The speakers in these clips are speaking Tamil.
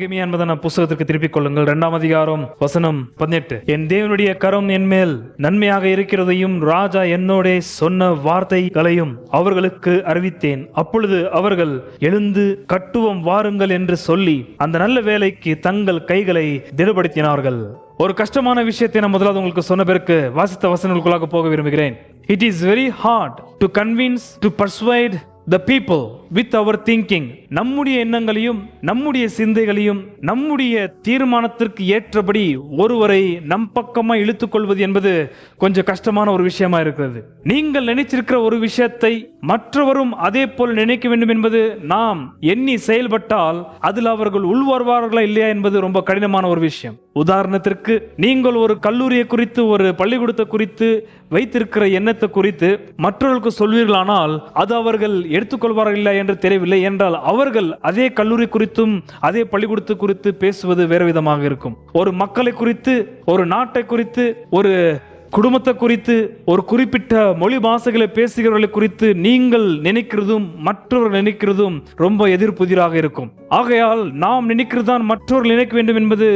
நெகேமியா என்பதான புஸ்தகத்திற்கு திருப்பிக் கொள்ளுங்கள். 2ஆம் அதிகாரம் வசனம் 18. என் தேவனுடைய கரம் என் மேல் நன்மையாக இருக்கிறதையும் ராஜா என்னோட சொன்ன வார்த்தைகளையும் அவர்களுக்கு அறிவித்தேன். அப்பொழுது அவர்கள் எழுந்து கட்டுவம் வாருங்கள் என்று சொல்லி அந்த நல்ல வேலைக்கு தங்கள் கைகளை திடப்படுத்தினார்கள். ஒரு கஷ்டமான விஷயத்தை நான் முதலாவது உங்களுக்கு சொன்ன பிறகு வாசித்த வசனங்களுக்குள்ளாக போக விரும்புகிறேன். It is very hard to convince, to persuade the people with our thinking. நம்முடைய எண்ணங்களையும் நம்முடைய சிந்தைகளையும் நம்முடைய தீர்மானத்திற்கு ஏற்றபடி ஒருவரை நம் பக்கமா இழுத்துக் கொள்வது என்பது கொஞ்சம் கஷ்டமான ஒரு விஷயமா இருக்கிறது. நீங்கள் நினைச்சிருக்கிற ஒரு விஷயத்தை மற்றவரும் அதே போல் நினைக்க வேண்டும் என்பது நாம் எண்ணி செயல்பட்டால் அதில் அவர்கள் உள்வருவார்களா இல்லையா என்பது ரொம்ப கடினமான ஒரு விஷயம். உதாரணத்திற்கு, நீங்கள் ஒரு கல்லூரியை குறித்து ஒரு பள்ளிக்கூடத்தை குறித்து வைத்திருக்கிற எண்ணத்தை குறித்து மற்றவர்களுக்கு சொல்வீர்களானால் அது அவர்கள் எடுத்துக்கொள்வார்கள் இல்லை என்று தெரியவில்லை என்றால் அவர்கள் அதே கல்லூரி குறித்தும் அதே பள்ளிக்கூடத்தை குறித்து பேசுவது வேறு விதமாக இருக்கும். ஒரு மக்களை குறித்து, ஒரு நாட்டை குறித்து, ஒரு குடும்பத்தை குறித்து, ஒரு குறிப்பிட்ட மொழி பாஷைகளை பேசுகிறவர்களை குறித்து நீங்கள் நினைக்கிறதும் மற்றவர்கள் நினைக்கிறதும் ரொம்ப எதிர்ப்புதிராக இருக்கும். ஆகையால் நாம் நினைக்கிறதான் மற்றவர்கள் நினைக்க வேண்டும் என்பது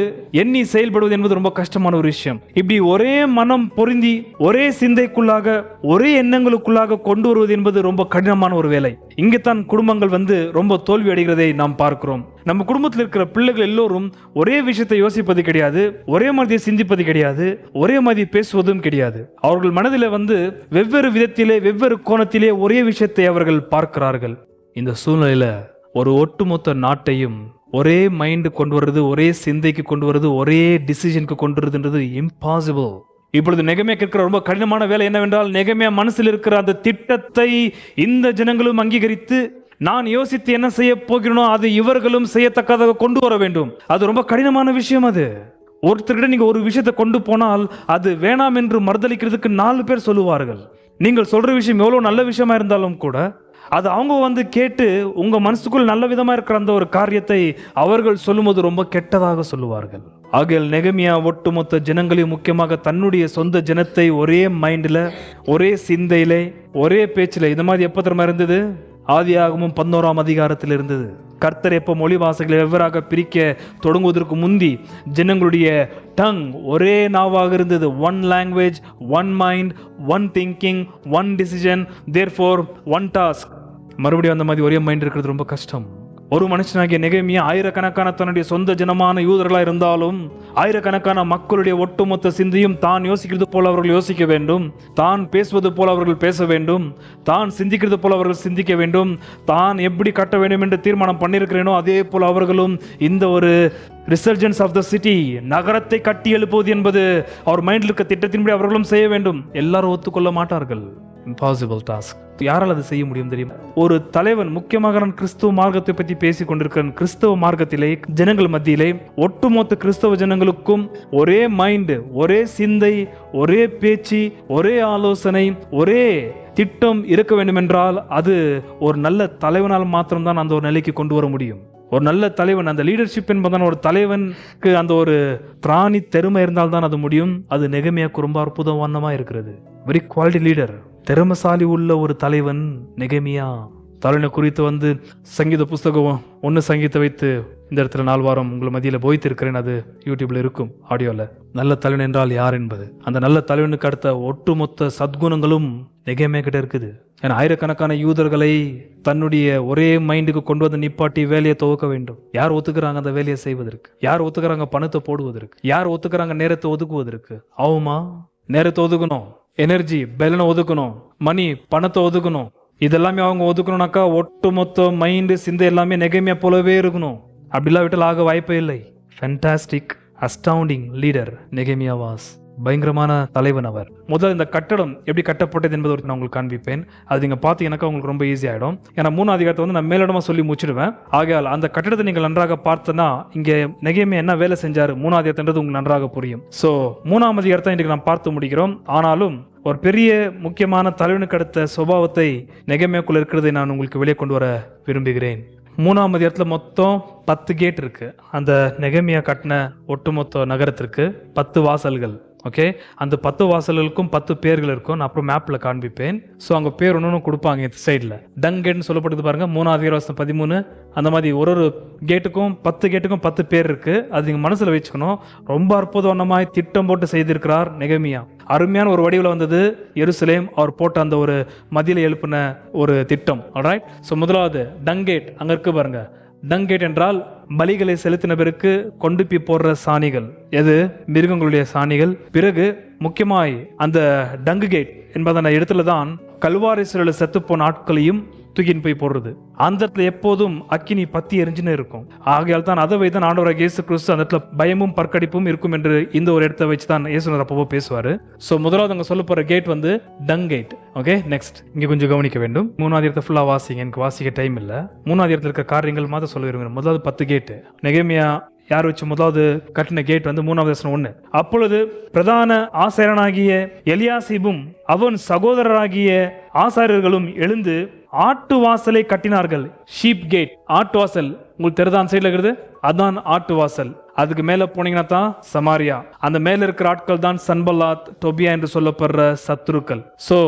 எண்ணி செயல்படுவது என்பது ரொம்ப கஷ்டமான ஒரு விஷயம். இப்படி ஒரே மனம் பொருந்தி ஒரே சிந்தைக்குள்ளாக ஒரே எண்ணங்களுக்குள்ளாக கொண்டு வருவது என்பது ரொம்ப கடினமான ஒரு வேலை. இங்கேத்தான் குடும்பங்கள் ரொம்ப தோல்வி அடைகிறதை நாம் பார்க்கிறோம். நம்ம குடும்பத்தில் இருக்கிற பிள்ளைகள் எல்லோரும் ஒரே விஷயத்தை யோசிப்பது கிடையாது, ஒரே மாதிரி சிந்திப்பது கிடையாது, ஒரே மாதிரி பேசுவதும் கிடையாது. அவர்கள் மனதில் வெவ்வேறு விதத்திலே வெவ்வேறு கோணத்திலே ஒரே விஷயத்தை அவர்கள் பார்க்கிறார்கள். இந்த சூழ்நிலையில ஒரு ஒட்டுமொத்த நாட்டையும் ஒரே மைண்ட் கொண்டு வருது, ஒரே சிந்தைக்கு கொண்டு வருது, ஒரே டிசிஷனுக்கு கொண்டு வருதுன்றது இம்பாசிபிள். இப்பொழுது நெகேமியா கேட்கிற ரொம்ப கடினமான வேலை என்னவென்றால், நெகேமியா மனசில் இருக்கிற அந்த திட்டத்தை இந்த ஜனங்களும் அங்கீகரித்து நான் யோசித்து என்ன செய்ய போகிறேனோ அது இவர்களும் செய்யத்தக்கதாக கொண்டு வர வேண்டும். அது ரொம்ப கடினமான விஷயம். அது ஒருத்தர்கிட்ட நீங்க ஒரு விஷயத்தை கொண்டு போனால் அது வேணாம் என்று மறுதளிக்கிறதுக்கு 4 பேர் சொல்லுவார்கள். நீங்கள் சொல்ற விஷயம் எவ்வளவு நல்ல விஷயமா இருந்தாலும் கூட அது அவங்க கேட்டு உங்க மனசுக்குள் நல்ல விதமா இருக்கிற அந்த ஒரு காரியத்தை அவர்கள் சொல்லும்போது ரொம்ப கெட்டதாக சொல்லுவார்கள். ஆகையால் நெகேமியா ஒட்டுமொத்த ஜனங்களையும், முக்கியமாக தன்னுடைய சொந்த ஜனத்தை ஒரே மைண்ட்ல, ஒரே சிந்தையிலே, ஒரே பேச்சில், இந்த மாதிரி எப்ப தெரியுமா இருந்தது? ஆதியாகமம் 11ஆம் அதிகாரத்தில் இருந்தது. கர்த்தர் எப்போ மொழி வாசைகளை வெவ்வேறாக பிரிக்க தொடங்குவதற்கு முந்தி ஜனங்களுடைய டங் ஒரே நாவாக இருந்தது. One language, one mind, one thinking, one decision, therefore one task. மறுபடியும் அந்த மாதிரி ஒரே மைண்ட் இருக்கிறது ரொம்ப கஷ்டம். ஒரு மனுஷனாகிய நெகேமியா ஆயிரக்கணக்கான தன்னுடைய சொந்த ஜனமான யூதர்களாக இருந்தாலும் ஆயிரக்கணக்கான மக்களுடைய ஒட்டுமொத்த சிந்தையும் தான் யோசிக்கிறது போல அவர்கள் யோசிக்க வேண்டும், தான் பேசுவது போல அவர்கள் பேச வேண்டும், தான் சிந்திக்கிறது போல அவர்கள் சிந்திக்க வேண்டும், தான் எப்படி கட்ட வேண்டும் என்று தீர்மானம் பண்ணியிருக்கிறேனோ அதே போல அவர்களும் இந்த ஒரு ரிசர்ஜன்ஸ் ஆஃப் த சிட்டி, நகரத்தை கட்டி எழுப்புவது என்பது அவர் மைண்டில் இருக்க திட்டத்தின்படி அவர்களும் செய்ய வேண்டும். எல்லாரும் ஒத்துக்கொள்ள மாட்டார்கள். Impossible task. யாரால் அது செய்ய முடியும் தெரியுமா? ஒரு தலைவன், முக்கியமாக நான் கிறிஸ்தவ மார்க்கத்தை பற்றி பேசிக் கொண்டிருக்கிறேன். கிறிஸ்தவ மார்க்கத்திலே ஜனங்கள் மத்தியிலே ஒட்டுமொத்த கிறிஸ்தவ ஜனங்களுக்கும் ஒரே மைண்ட், ஒரே சிந்தை, ஒரே பேச்சு, ஒரே ஆலோசனை, ஒரே திட்டம் இருக்க வேண்டும் என்றால் அது ஒரு நல்ல தலைவனால் மாத்திரம்தான் அந்த ஒரு நிலைக்கு கொண்டு வர முடியும். ஒரு நல்ல தலைவன், அந்த லீடர்ஷிப் என்பதான ஒரு தலைவனுக்கு அந்த ஒரு பிராணி திறமை இருந்தால்தான் அது முடியும். அது நெகேமியாவுக்கு ரொம்ப அற்புதமானமா இருக்கிறது. வெரி குவாலிட்டி லீடர், திறமசாலி உள்ள ஒரு தலைவன் நெகேமியா. தலைவனை குறித்து சங்கீத புஸ்தகம் 1 சங்கீதத்தை வைத்து இந்த இடத்துல 4 வாரம் உங்களை மத்தியில் போய்த்திருக்கிறேன். அது யூடியூப்ல இருக்கும் ஆடியோல. நல்ல தலைவன் என்றால் யார் என்பது, அந்த நல்ல தலைவனுக்கு அடுத்த ஒட்டுமொத்த சத்குணங்களும் நெகேமியா கிட்ட இருக்குது. ஏன்னா ஆயிரக்கணக்கான யூதர்களை தன்னுடைய ஒரே மைண்டுக்கு கொண்டு வந்து நிப்பாட்டி வேலையை துவக்க வேண்டும். யார் ஒத்துக்கிறாங்க அந்த வேலையை செய்வதற்கு? யார் ஒத்துக்கிறாங்க பணத்தை போடுவதற்கு? யார் ஒத்துக்கிறாங்க நேரத்தை ஒதுக்குவதற்கு? ஆகுமா? நேரத்தை ஒதுக்கணும், எனர்ஜி பலனை ஒதுக்கணும், மணி பணத்தை ஒதுக்கணும். இதெல்லாமே அவங்க ஒதுக்கணும்னாக்கா ஒட்டுமொத்த மைண்டு சிந்தை எல்லாமே நெகேமியா போலவே இருக்கணும். அப்படிலாம் விட்டால் ஆக வாய்ப்பே இல்லை. ஃபேண்டாஸ்டிக், அஸ்டவுண்டிங் லீடர் நெகேமியா வாஸ். பயங்கரமான தலைவன் அவர். முதல்ல இந்த கட்டடம் எப்படி கட்டப்பட்டது என்பதை நான் உங்களுக்கு காண்பிப்பேன். அது நீங்க பார்த்தீங்கன்னாக்கா உங்களுக்கு ரொம்ப ஈஸி ஆயிடும். ஏன்னா 3ஆம் அதிகாரத்தை நான் மேலிடமா சொல்லி முடிச்சிடுவேன். ஆகையால் அந்த கட்டடத்தை நீங்கள் நன்றாக பார்த்தனா இங்கே நெகேமியா என்ன வேலை செஞ்சாரு 3ஆம் அதிகாரத்தின்றது உங்களுக்கு நன்றாக புரியும். ஸோ 3ஆம் அதிகாரத்தை இன்றைக்கு நாம் பார்த்து முடிக்கிறோம். ஆனாலும் ஒரு பெரிய முக்கியமான தலைவனுக்கு அடுத்த சுபாவத்தை நெகேமியாக்குள்ள இருக்கிறதை நான் உங்களுக்கு வெளியே கொண்டு வர விரும்புகிறேன். 3ஆம் அதிகாரத்தில் மொத்தம் 10 கேட் இருக்கு. அந்த நெகேமியா கட்டின ஒட்டுமொத்த நகரத்திற்கு 10 வாசல்கள். ஓகே, அந்த 10 வாசல்களுக்கும் 10 பேர்கள் இருக்கும். நான் அப்புறம் மேப்ல காண்பிப்பேன். ஸோ அங்கே பேர் ஒன்று கொடுப்பாங்க இந்த சைடில். டங் கேட்னு சொல்லப்படுது பாருங்க, 3:13 அந்த மாதிரி ஒரு கேட்டுக்கும் 10 கேட்டுக்கும் 10 பேர் இருக்கு. அது நீங்க மனசுல வச்சுக்கணும். ரொம்ப அற்புதமாய் திட்டம் போட்டு செய்திருக்கிறார் நெகேமியா. அருமையான ஒரு வடிவில் வந்தது எருசலேம். அவர் போட்ட அந்த ஒரு மதிலை எழுப்பின ஒரு திட்டம். ஆல்ரைட். ஸோ முதலாவது டங் கேட் அங்க இருக்கு பாருங்க. டங் கேட் என்றால் பலிகளை செலுத்தின பிறகு கொண்டு போய் போடுற சாணிகள், எது மிருகங்களுடைய சாணிகள். பிறகு முக்கியமாய் அந்த டங்கு கேட் என்பதான இடத்துல தான் கல்வாரி சிலையில் செத்து போன ஆட்களையும் தூக்கின்னு போய் போடுறது. அந்த இடத்துல எப்போதும் அக்கினி பத்தி எரிஞ்சுன்னு இருக்கும். ஆகையால் தான் அதை வைத்து ஆண்டவராக இயேசு கிறிஸ்து அந்த இடத்துல பயமும் பற்கடிப்பும் இருக்கும் என்று இந்த ஒரு இடத்தை வச்சு தான் இயேசுனர் அப்போ பேசுவாரு. ஸோ முதலாவது அங்கே சொல்ல போற கேட் வந்து டங் கேட். ஓகே, நெக்ஸ்ட் இங்கே கொஞ்சம் கவனிக்க வேண்டும். 3வது இடத்தை ஃபுல்லாக வாசிங்க, எனக்கு வாசிக்க டைம் இல்லை. 3வது இடத்துல இருக்க காரியங்கள் மாத்திரம் சொல்ல விரும்புகிறேன். முதலாவது 10 கேட்டு நெகேமியா யார் வச்சு முதலாவது கட்டின கேட் வந்து 3வது வசனம் 1. அப்பொழுது பிரதான ஆசாரியனாகிய எலியாசிபும் அவன் சகோதரராகிய ஆசாரியர்களும் எழுந்து ஆட்டு வாசலை கட்டினார்கள். ஷீப் கேட், ஆட்டு வாசல் உங்களுக்கு தெரிதான் சைட்ல இருக்கிறது, அதான் ஆட்டு வாசல். அதுக்கு மேல போனீங்கன்னா தான் சமாரியா. அந்த மேல இருக்கிற ஆட்கள் தான் சன்பல்லாத், டோபியா என்று சொல்லப்படுற சத்துருக்கள். சோ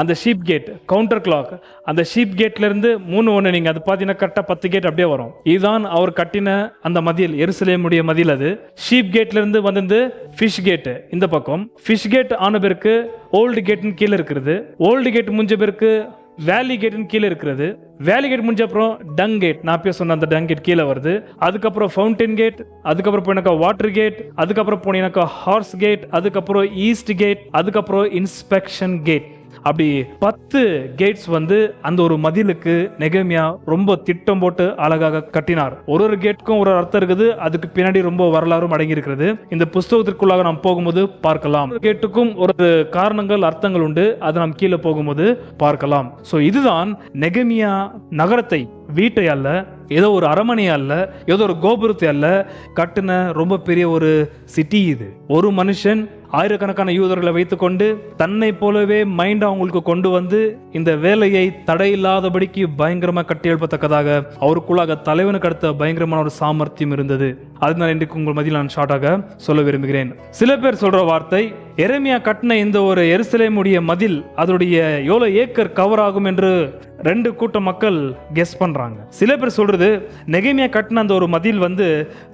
அந்த ஷீப் கேட் கவுண்டர் கிளாக், அந்த ஷீப் கேட்ல இருந்து 3:1 நீங்க அது பாத்தீங்கன்னா கரெக்டா 10 கேட் அப்படியே வரும். இதுதான் அவர் கட்டின அந்த மதில், எருசலேமுடைய மதில். அது ஷீப் கேட்ல இருந்து வந்து ஃபிஷ் கேட் இந்த பக்கம். ஃபிஷ் கேட் ஆன பிறகு ஓல்டு கேட்னு கீழே இருக்கிறது. ஓல்டு கேட் முடிஞ்ச பிறகு வேலி கேட்னு கீழே இருக்கிறது. வேலி கேட் முடிஞ்ச அப்புறம் டங் கேட், நான் அப்பயே சொன்ன அந்த டங் கேட் கீழே வருது. அதுக்கப்புறம் ஃபவுண்டன் கேட், அதுக்கப்புறம் போனாக்கா வாட்டர் கேட், அதுக்கப்புறம் போனீங்கன்னாக்கா ஹார்ஸ் கேட், அதுக்கப்புறம் ஈஸ்ட் கேட், அதுக்கப்புறம் இன்ஸ்பெக்ஷன் கேட். அப்படி 10 கேட்ஸ் வந்து அந்த ஒரு மதிலுக்கு நெகேமியா ரொம்ப திட்டம் போட்டு அழகாக கட்டினார். ஒரு கேட்க்கும் ஒரு அர்த்தம் இருக்குது. அதுக்கு பின்னாடி ரொம்ப வரலாறும் அடங்கி இருக்கிறது. இந்த புஸ்தகத்திற்குள்ளாக நாம் போகும்போது பார்க்கலாம். கேட்டுக்கும் ஒரு காரணங்கள் அர்த்தங்கள் உண்டு. அதை நாம் கீழே போகும்போது பார்க்கலாம். சோ இதுதான் நெகேமியா நகரத்தை, வீட்டை அல்ல, ஏதோ ஒரு அரமனை அல்ல, ஏதோ ஒரு கோபுரத்தை அல்ல, கட்டின ரொம்ப பெரிய ஒரு சிட்டி. இது ஒரு மனுஷன் ஆயிரக்கணக்கான யூதர்களை வைத்துக்கொண்டு தன்னை போலவே மைண்ட் அவங்களுக்கு கொண்டு வந்து இந்த வேலையை தடையில்லாதபடிக்கு பயங்கரமா கட்டி எழுப்பத்தக்கதாக அவருக்குள்ளாக தலைவனுக்கு அடுத்த பயங்கரமான ஒரு சாமர்த்தியம் இருந்தது. அதனால் இன்றைக்கு உங்கள் மத்தியில் நான் ஷார்ட்டாக சொல்ல விரும்புகிறேன். சில பேர் சொல்ற வார்த்தை, எரேமியா கட்டின இந்த ஒரு எருசலேமுடைய மதில் அதோடைய எவ்வளவு ஏக்கர் கவர் ஆகும் என்று 2 கூட்ட மக்கள் கெஸ் பண்றாங்க. சில பேர் சொல்றது நெகேமியா கட்டின அந்த ஒரு மதில் வந்து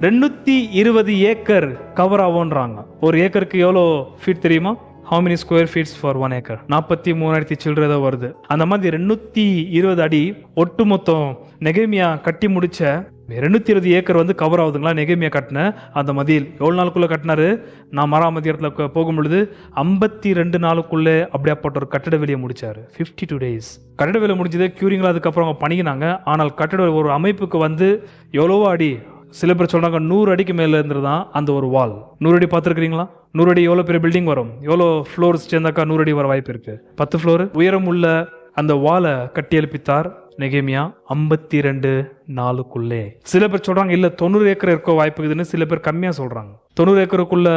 220 ஏக்கர் கவர் ஆகும்ன்றாங்க. ஒரு ஏக்கருக்கு எவ்வளோ ஃபீட் தெரியுமா? How many square feet for 1 acre? 43,000 சில்லறை வருது. அந்த மாதிரி 220 அடி ஒட்டுமொத்தம் நெகேமியா கட்டி முடிச்ச 220 ஏக்கர் வந்து கவர் ஆகுதுங்களா? நெகேமியா கட்டின அந்த மதில் எவ்வளவு நாளுக்குள்ள கட்டினாரு? நான் 6ஆம் அதிகாரத்துல போகும் பொழுது 52 நாளுக்குள்ளே அப்படியாப்பட்ட ஒரு கட்டட வேலையை முடிச்சாரு. 52 days கட்டட வேலை முடிஞ்சது. கியூரிங்ல அதுக்கப்புறம் அவங்க பண்ணிக்கினாங்க. ஆனால் கட்டட ஒரு அமைப்புக்கு வந்து எவ்வளவோ அடி, சில பேர் சொல்றாங்க 100 அடிக்கு மேல இருந்துதான் அந்த ஒரு வால். 100 அடி பார்த்துருக்கீங்களா? 100 அடி எவ்வளவு பெரிய பில்டிங் வரும்? எவ்வளவு ஃப்ளோர்ஸ் சேர்ந்தாக்கா 100 அடி வர வாய்ப்பு இருக்கு. 10 ஃப்ளோர் உயரம் உள்ள அந்த வாலை கட்டி எழுப்பித்தார் நெகேமியா 52 நாளுக்குள்ளே. சில பேர் சொல்றாங்க இல்ல 90 ஏக்கர் இருக்க வாய்ப்பு இருக்குதுன்னு, சில பேர் கம்மியா சொல்றாங்க. 90 ஏக்கருக்குள்ள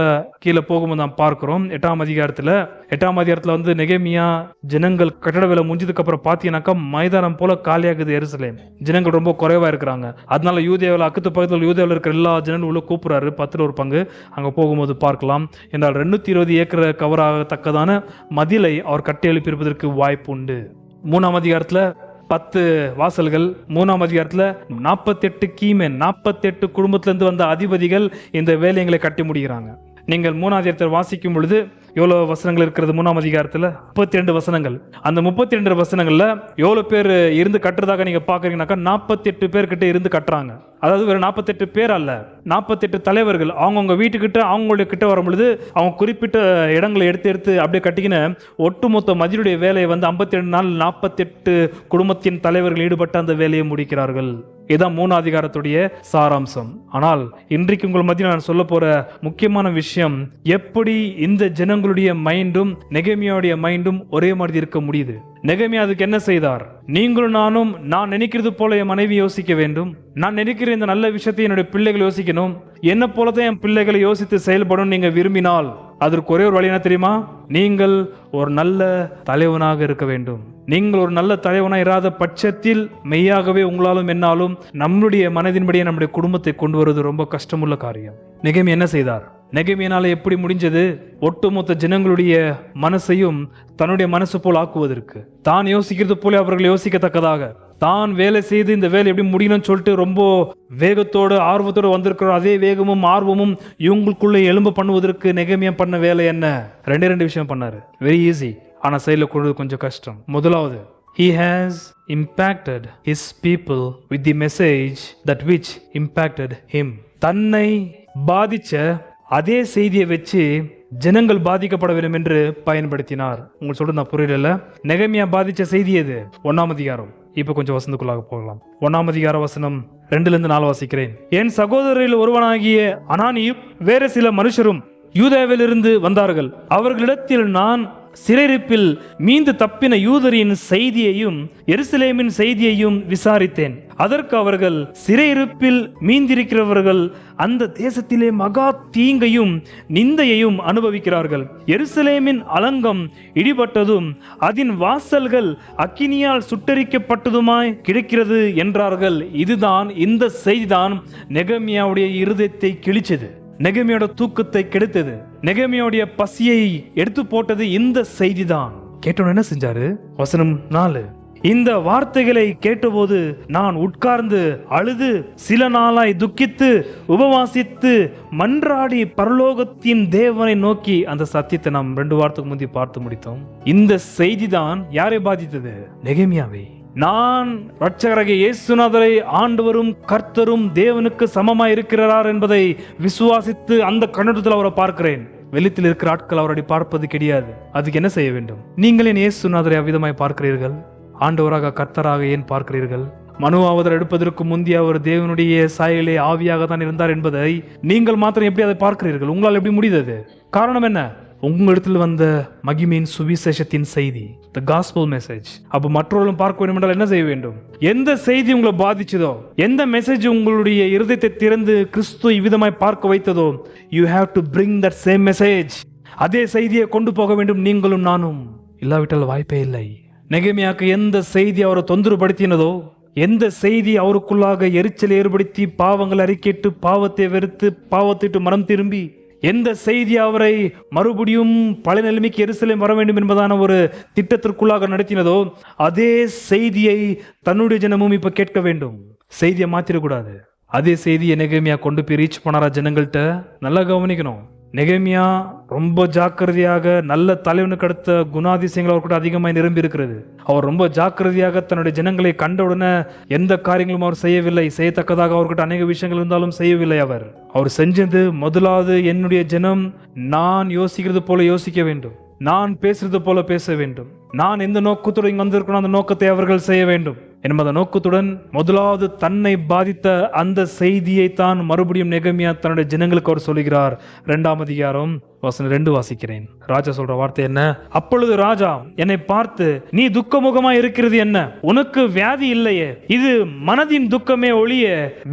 கீழே போகும்போது நாம் பார்க்கிறோம் 8ஆம் அதிகாரத்துல வந்து நெகேமியா ஜனங்கள் கட்டட வேலை முடிஞ்சதுக்கு அப்புறம் பாத்தீங்கன்னாக்கா மைதானம் போல காலியாகுது எருசலேம். ஜனங்கள் ரொம்ப குறைவா இருக்கிறாங்க. அதனால யூதேவில் அக்கத்து பக்கத்தில் யூதேவில் இருக்கிற எல்லா ஜனங்களும் உள்ள கூப்பிடுறாரு. 10ல் ஒரு பங்கு அங்க போகும்போது பார்க்கலாம். என்றால் 220 ஏக்கர் கவர் ஆகத்தக்கதான மதிலை அவர் கட்டி எழுப்பியிருப்பதற்கு வாய்ப்பு உண்டு. 3ஆம் அதிகாரத்துல 10 வாசல்கள். 3ஆம் அதிகாரத்துல 48 கீமேன், 48 குடும்பத்திலிருந்து வந்த அதிபதிகள் இந்த வேலைகளை கட்டி முடிக்கிறாங்க. நீங்கள் 3ஆம் அதிகாரத்தில் வாசிக்கும் பொழுது எவ்வளவு வசனங்கள் இருக்கிறது? 3ஆம் அதிகாரத்துல 32 வசனங்கள். அந்த 32 வசனங்கள்ல எவ்வளவு பேர் இருந்து கட்டுறதாக நீங்க பாக்குறீங்கன்னாக்கா 48 பேர் கிட்ட இருந்து கட்டுறாங்க. அதாவது வெறும் 48 பேர் அல்ல, 48 தலைவர்கள் அவங்கவுங்க வீட்டுக்கிட்ட அவங்களுடைய கிட்ட வரும் பொழுது அவங்க குறிப்பிட்ட இடங்களை எடுத்து அப்படியே கட்டிக்கின ஒட்டுமொத்த மதிலுடைய வேலையை வந்து 52 நாள் 48 குடும்பத்தின் தலைவர்கள் ஈடுபட்டு அந்த வேலையை முடிக்கிறார்கள். இதுதான் 3ஆம் அதிகாரத்துடைய சாராம்சம். ஆனால் இன்றைக்கு உங்கள் மத்தியில் நான் சொல்ல போற முக்கியமான விஷயம், எப்படி இந்த ஜனங்களுடைய மைண்டும் நெகேமியாவுடைய மைண்டும் ஒரே மாதிரி இருக்க முடியுது? நெகேமியா அதுக்கு என்ன செய்தார்? நீங்களும் நானும் நான் நினைக்கிறது போல என் மனைவி யோசிக்க வேண்டும். நான் நினைக்கிற இந்த நல்ல விஷயத்தை என்னுடைய பிள்ளைகள் யோசிக்கணும். என்ன போலதான் என் பிள்ளைகளை யோசித்து செயல்படும் நீங்க விரும்பினால் அதற்கு ஒரே ஒரு வழி என்ன தெரியுமா? நீங்கள் ஒரு நல்ல தலைவனாக இருக்க வேண்டும். நீங்கள் ஒரு நல்ல தலைவனாக இராத பட்சத்தில் மெய்யாகவே உங்களாலும் என்னாலும் நம்முடைய மனதின்படியே நம்முடைய குடும்பத்தை கொண்டு வருவது ரொம்ப கஷ்டமுள்ள காரியம். நெகேமியா என்ன செய்தார்? நெகேமியானால எப்படி முடிஞ்சது? ஒட்டுமொத்த ஜனங்களுடைய மனசையும் தன்னுடைய மனசு போல் ஆக்குவதற்கு, தான் யோசிக்கிறது போல அவர்கள் யோசிக்கத்தக்கதாக, தான் வேலை செய்து இந்த வேலை எப்படி முடியணும்னு சொல்லிட்டு ரொம்ப வேகத்தோடு ஆர்வத்தோடு வந்திருக்கிற அதே வேகமும் ஆர்வமும் இவங்களுக்குள்ள எலும்பு பண்ணுவதற்கு நெகேமியா பண்ண வேலை என்ன? ரெண்டு விஷயம் பண்ணாரு. வெரி ஈஸி, ஆனா செயல கொள்வது கொஞ்சம் கஷ்டம். முதலாவது, he has impacted his people with the message that which impacted him. தன்னை பாதிச்ச அதே செய்தியை வச்சு ஜனங்கள் பாதிக்கப்பட வேண்டும் என்று பயன்படுத்தினார். உங்களுக்கு சொல்றது நான் புரியல. நெகேமியா பாதிச்ச செய்தி எது? 1ஆம் அதிகாரம். இப்ப கொஞ்சம் வசனத்துக்குள்ளாக போகலாம். 1ஆம் அதிகார வசனம் 2-4 வாசிக்கிறேன். என் சகோதரரில் ஒருவனாகிய அனானியும் வேற சில மனுஷரும் யூதேவிலிருந்து வந்தார்கள். அவர்களிடத்தில் நான் சிறையிருப்பில் மீண்டு தப்பின யூதரின் செய்தியையும் எருசலேமின் செய்தியையும் விசாரித்தேன். அதற்கு அவர்கள், சிறையிருப்பில் மீந்திருக்கிறவர்கள் அந்த தேசத்திலே மகா தீங்கையும் நிந்தையையும் அனுபவிக்கிறார்கள். எருசலேமின் அலங்கம் இடிபட்டதும் அதன் வாசல்கள் அக்கினியால் சுட்டரிக்கப்பட்டதுமாய் கிடக்கிறது என்றார்கள். இதுதான், இந்த செய்திதான் நெகேமியாவுடைய இருதயத்தை கிழிச்சது, நெகேமியாவோட தூக்கத்தை கெடுத்தது, நெகேமியாவுடைய பசியை எடுத்து போட்டது இந்த செய்திதான். கேட்டோன்னு என்ன செஞ்சாரு? வசனம் 4, இந்த வார்த்தைகளை கேட்டபோது நான் உட்கார்ந்து அழுது சில நாளாய் துக்கித்து உபவாசித்து மன்றாடி பரலோகத்தின் தேவனை நோக்கி. அந்த சத்தியத்தை நாம் 2 வாரத்துக்கு முந்தைய பார்த்து முடித்தோம். இந்த செய்திதான் யாரை பாதித்தது? நெகேமியாவை. நான் இரட்சகராகிய இயேசுநாதரை ஆண்டவரும் கர்த்தரும் தேவனுக்கு சமமாய் இருக்கிறார் என்பதை விசுவாசித்து அந்த கண்ணோட்டத்தில் அவரை பார்க்கிறேன். வெளித்தில் இருக்கிற ஆட்கள் அவரை பார்ப்பது கிடையாது. அதுக்கு என்ன செய்ய வேண்டும்? நீங்கள் ஏன் இயேசுநாதரை அவ்விதமாய் பார்க்கிறீர்கள்? ஆண்டவராக கர்த்தராக ஏன் பார்க்கிறீர்கள்? மனுவாவதர் எடுப்பதற்கு முந்தைய அவர் தேவனுடைய சாயலே ஆவியாக தான் இருந்தார் என்பதை நீங்கள் மாத்திரம் எப்படி அதை பார்க்கிறீர்கள்? உங்களால் எப்படி முடிந்தது? காரணம் என்ன? உங்களிடத்தில் வந்த மகிமையின் சுவிசேஷத்தின் செய்தி, the gospel message. அப்ப மற்றவர்களும் பார்க்க வேண்டும் என்றால் என்ன செய்ய வேண்டும்? எந்த செய்தி உங்களை பாதிச்சதோ, எந்த மெசேஜ் உங்களுடைய இருதயத்தை திறந்து கிறிஸ்து இவ்விதமாய் பார்க்க வைத்ததோ, you have to bring that same message. அதே செய்தியை கொண்டு போக வேண்டும் நீங்களும் நானும். இல்லாவிட்டால் வாய்ப்பே இல்லை. நெகேமியாவுக்கு எந்த செய்தி அவரை தொந்தரவுபடுத்தினதோ, எந்த செய்தி அவருக்குள்ளாக எரிச்சல் ஏற்படுத்தி பாவங்கள் அறிக்கையிட்டு பாவத்தை வெறுத்து பாவத்திட்டு மனம் திரும்பி, எந்த செய்தி அவரை மறுபடியும் பழைய நிலைமைக்கு எருசலேம் வர வேண்டும் என்பதான ஒரு திட்டத்திற்குள்ளாக நடத்தினதோ, அதே செய்தியை தன்னுடைய ஜனமும் இப்ப கேட்க வேண்டும். செய்தியை மாத்திரக்கூடாது. அதே செய்தியை நெகேமியா கொண்டு போய் ரீச் பண்ணாரா ஜனங்கள்கிட்ட? நல்லா கவனிக்கணும். நெகேமியா ரொம்ப ஜாக்கிரதையாக, நல்ல தலைவனுக்கு அடுத்த குணாதிசயங்கள் அவர்கிட்ட அதிகமாக நிரம்பி இருக்கிறது. அவர் ரொம்ப ஜாக்கிரதையாக தன்னுடைய ஜனங்களை கண்டவுடனே எந்த காரியங்களும் அவர் செய்யவில்லை. செய்யத்தக்கதாக அவர்கிட்ட அநேக விஷயங்கள் இருந்தாலும் செய்யவில்லை. அவர் செஞ்சது முதலாவது, என்னுடைய ஜனம் நான் யோசிக்கிறது போல யோசிக்க வேண்டும், நான் பேசுறது போல பேச வேண்டும், நான் எந்த நோக்கத்துடன் இங்க வந்திருக்கணும் அந்த நோக்கத்தை அவர்கள் செய்ய வேண்டும் என்பத நோக்கத்துடன் முதலாவது தன்னை பாதித்த அந்த செய்தியை தான் மறுபடியும் நெகேமியா தன்னுடைய ஜனங்களுக்கு அவர் சொல்லுகிறார். 2ஆம் அதிகாரம் வசனம் 2 வாசிக்கிறேன். ராஜா சொல்ற வார்த்தை என்ன? அப்பொழுது ராஜா என்னை பார்த்து, நீ துக்கமுகமா இருக்கிறது என்ன? உனக்கு வியாதி இல்லையே, இது மனதின் துக்கமே ஒழிய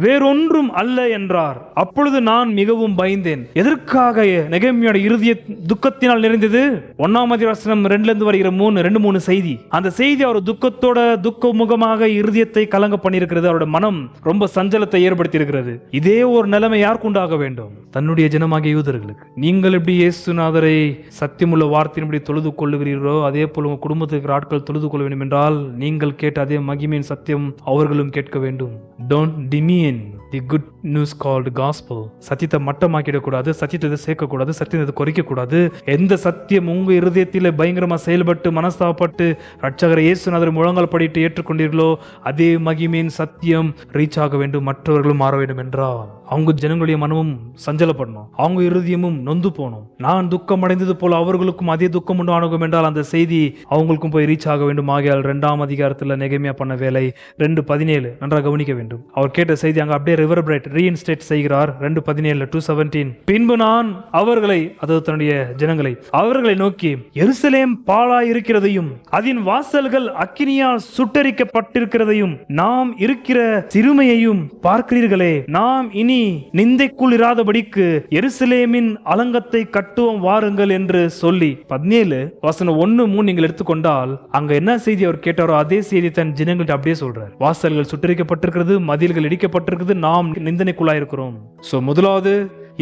வேறொன்றும் அல்ல என்றார். அப்பொழுது நான் மிகவும் பயந்தேன். எதற்காக நெகேமியாவோட இருதய துக்கத்தினால் நிறைந்தது? 1ஆம் அதிகாரம் 2 வருகிற 3 செய்தி. அந்த செய்தி அவர் துக்கத்தோட துக்கமுகமாக இருதயத்தை கலங்க பண்ணியிருக்கிறது. அவருடைய மனம் ரொம்ப சஞ்சலத்தை ஏற்படுத்தி இருக்கிறது. இதே ஒரு நிலைமை யாருக்கு உண்டாக வேண்டும்? தன்னுடைய ஜனமாகிய யூதர்களுக்கு. நீங்கள் எப்படி இயேசுநாதரை சத்தியமுள்ள வார்த்தையின்படி தொழுது கொள்ளுகிறீர்களோ, அதே போல உங்கள் குடும்பத்தில் இருக்கிற ஆட்கள் தொழுது கொள்ள வேண்டும் என்றால் நீங்கள் கேட்ட அதே மகிமையின் சத்தியம் அவர்களும் கேட்க வேண்டும். Don't demean the good news called gospel. சத்தியத்தை மட்டமாக்கிடக்கூடாது, சத்தியத்தை சேர்க்கக்கூடாது, சத்தியத்தை குறைக்கக்கூடாது. எந்த சத்தியம் உங்க இருதயத்தில் பயங்கரமா செயல்பட்டு மனஸ்தாபப்பட்டு ரட்சகரை இயேசுநாதரை முழங்கால் படிட்டு ஏற்றுக்கொண்டீர்களோ, அதே மகிமையின் சத்தியம் ரீச் ஆக வேண்டும், மற்றவர்களும் மாற வேண்டும் என்றால் அவங்க ஜனங்களுடைய மனமும் சஞ்சலப்படணும், அவங்க இருதயமும் நொந்து போகணும். நான் துக்கம் அடைந்தது போல அவர்களுக்கும் அதே துக்கம் உண்டு ஆகும் என்றால் அந்த செய்தி அவங்களுக்கும் போய் ரீச் ஆக வேண்டும். ஆகையால் 2ஆம் அதிகாரத்தில் நெகேமியா பண்ண வேலை 2:17 நன்றாக கவனிக்க வேண்டும். அவர் கேட்ட செய்தி அங்க அப்படியே ரிவர்பிரேட் ரீஇன்ஸ்டேட் செய்கிறார். 2:17 2:17 பின்பு நான் அவர்களை, அதாவது தன்னுடைய ஜனங்களை, அவர்களை நோக்கி, எருசலேம் பாழாய் இருக்கிறதையும் அதன் வாசல்கள் அக்கினியால் சுட்டரிக்கப்பட்டிருக்கிறதையும் நாம் இருக்கிற சிறுமையையும் பார்க்கிறீர்களே. நாம் இனி நிந்தைக்குள் இராதபடிக்கு எருசலேமின் அலங்கத்தை கட்டுவோம் வாருங்கள் என்று சொல்லி 17 வசனம் 1-3 நீங்கள் எடுத்துக்கொண்டால் அங்க என்ன செய்தி அவர் கேட்டாரோ அதே செய்தி தன் ஜனங்கள்ட்ட அப்படியே சொல்றார். வாசல்கள் சுட்டரிக்கப்பட்டிருக்கிறது, மதில்கள் இடிக்கப்பட்டிருக்கிறது, நாம் நிந்தனைக்குள்ளாயிருக்கிறோம். சோ முதலாவது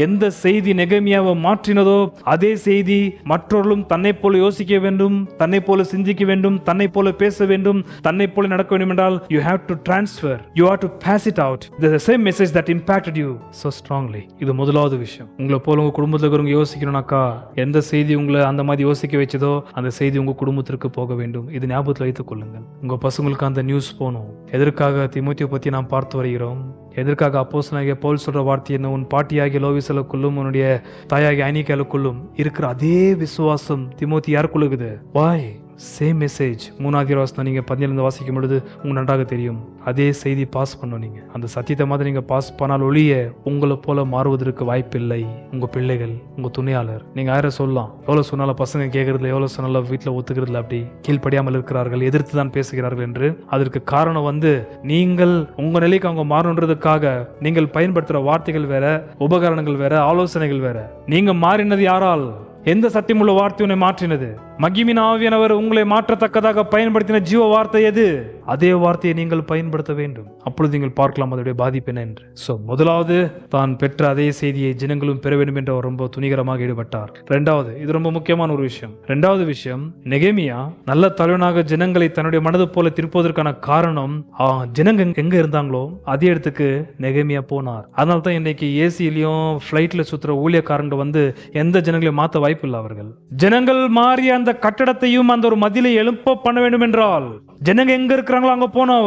எந்த செய்தி நெகேமியாவை மாற்றினதோ அதே செய்தி மற்றவர்களும் தன்னை போல யோசிக்க வேண்டும், தன்னை போல சிந்திக்க வேண்டும், தன்னை போல பேச வேண்டும், தன்னை போல நடக்க வேண்டும் என்றால் you have to transfer, you have to pass it out. The same message that impacted you so strongly. இது முதலாவது விஷயம். உங்களை போல உங்க குடும்பத்துல இருக்கிறவங்க யோசிக்கணும்னாக்கா எந்த செய்தி உங்களை அந்த மாதிரி யோசிக்க வச்சதோ அந்த செய்தி உங்க குடும்பத்திற்கு போக வேண்டும். இது ஞாபகத்தில் வைத்துக் கொள்ளுங்கள். உங்க பசங்களுக்கு அந்த நியூஸ் போகணும். எதற்காக தீமோத்தேயுவை பத்தி நாம் பார்த்து வருகிறோம்? எதற்காக அப்போஸ்தலனாகிய பவுல் சொல்ற வார்த்தை என்ன? உன் பாட்டியாகிய லோவிசலுக்குள்ளும் உன்னுடைய தாயாகிய அனிகாலுக்குள்ளும் இருக்கிற அதே விசுவாசம் தீமோத்தேயு யாருக்குள்ளுக்குது? வாய் சேம் மெசேஜ். 3வது வசனம் நீங்க 17 வாசிக்கும் பொழுது உங்களுக்கு நன்றாக தெரியும். அதே செய்தி பாஸ் பண்ணும். நீங்க அந்த சத்தியத்தை மாதிரி நீங்க பாஸ் பண்ணால் ஒழிய உங்களை போல மாறுவதற்கு வாய்ப்பில்லை. உங்க பிள்ளைகள், உங்க துணையாளர், நீங்க யாரும் சொல்லலாம், எவ்வளவு சொன்னாலும் பசங்க கேட்கறதுல, எவ்வளவு சொன்னாலும் வீட்டுல ஒத்துக்கிறதுல, அப்படி கீழ்ப்படியாமல் இருக்கிறார்கள், எதிர்த்து தான் பேசுகிறார்கள் என்று. அதற்கு காரணம் நீங்கள் உங்க நிலைக்கு அவங்க மாறணுன்றதுக்காக நீங்கள் பயன்படுத்துற வார்த்தைகள் வேற, உபகரணங்கள் வேற, ஆலோசனைகள் வேற. நீங்க மாறினது யாரால்? எந்த சத்தியமுள்ள வார்த்தை உன்னை மாற்றினது? மகிமின் ஆவியானவர் உங்களை மாற்றத்தக்கதாக பயன்படுத்தின ஜீவ வார்த்தை எது? அதே வார்த்தையை நீங்கள் பயன்படுத்த வேண்டும். அப்பொழுது நீங்கள் பார்க்கலாம் அதோடைய பாதிப்பு என்ன என்று. முதலாவது, தான் பெற்ற அதே செய்தியை ஜனங்களும் பெற வேண்டும் என்று அவர் ரொம்ப துணிகரமாக ஈடுபட்டார். இரண்டாவது, இது ரொம்ப முக்கியமான ஒரு விஷயம். இரண்டாவது விஷயம், நெகேமியா நல்ல தலைவனாக ஜனங்களை தன்னுடைய மனது போல திருப்பதற்கான காரணம், ஜனங்க எங்க இருந்தாங்களோ அதே இடத்துக்கு நெகேமியா போனார். அதனால தான் இன்னைக்கு ஏசியிலையும் பிளைட்ல சுத்துற ஊழியக்காரங்க எந்த ஜனங்களையும் மாத்த வாய்ப்பு இல்லை. அவர்கள் ஜனங்கள் மாறி அந்த கட்டடத்தையும் அந்த ஒரு மதிலை எழுப்ப பண்ண வேண்டும் என்றால் ஜனங்க எங்க இருக்கிறாங்களோ அங்க போனோம்.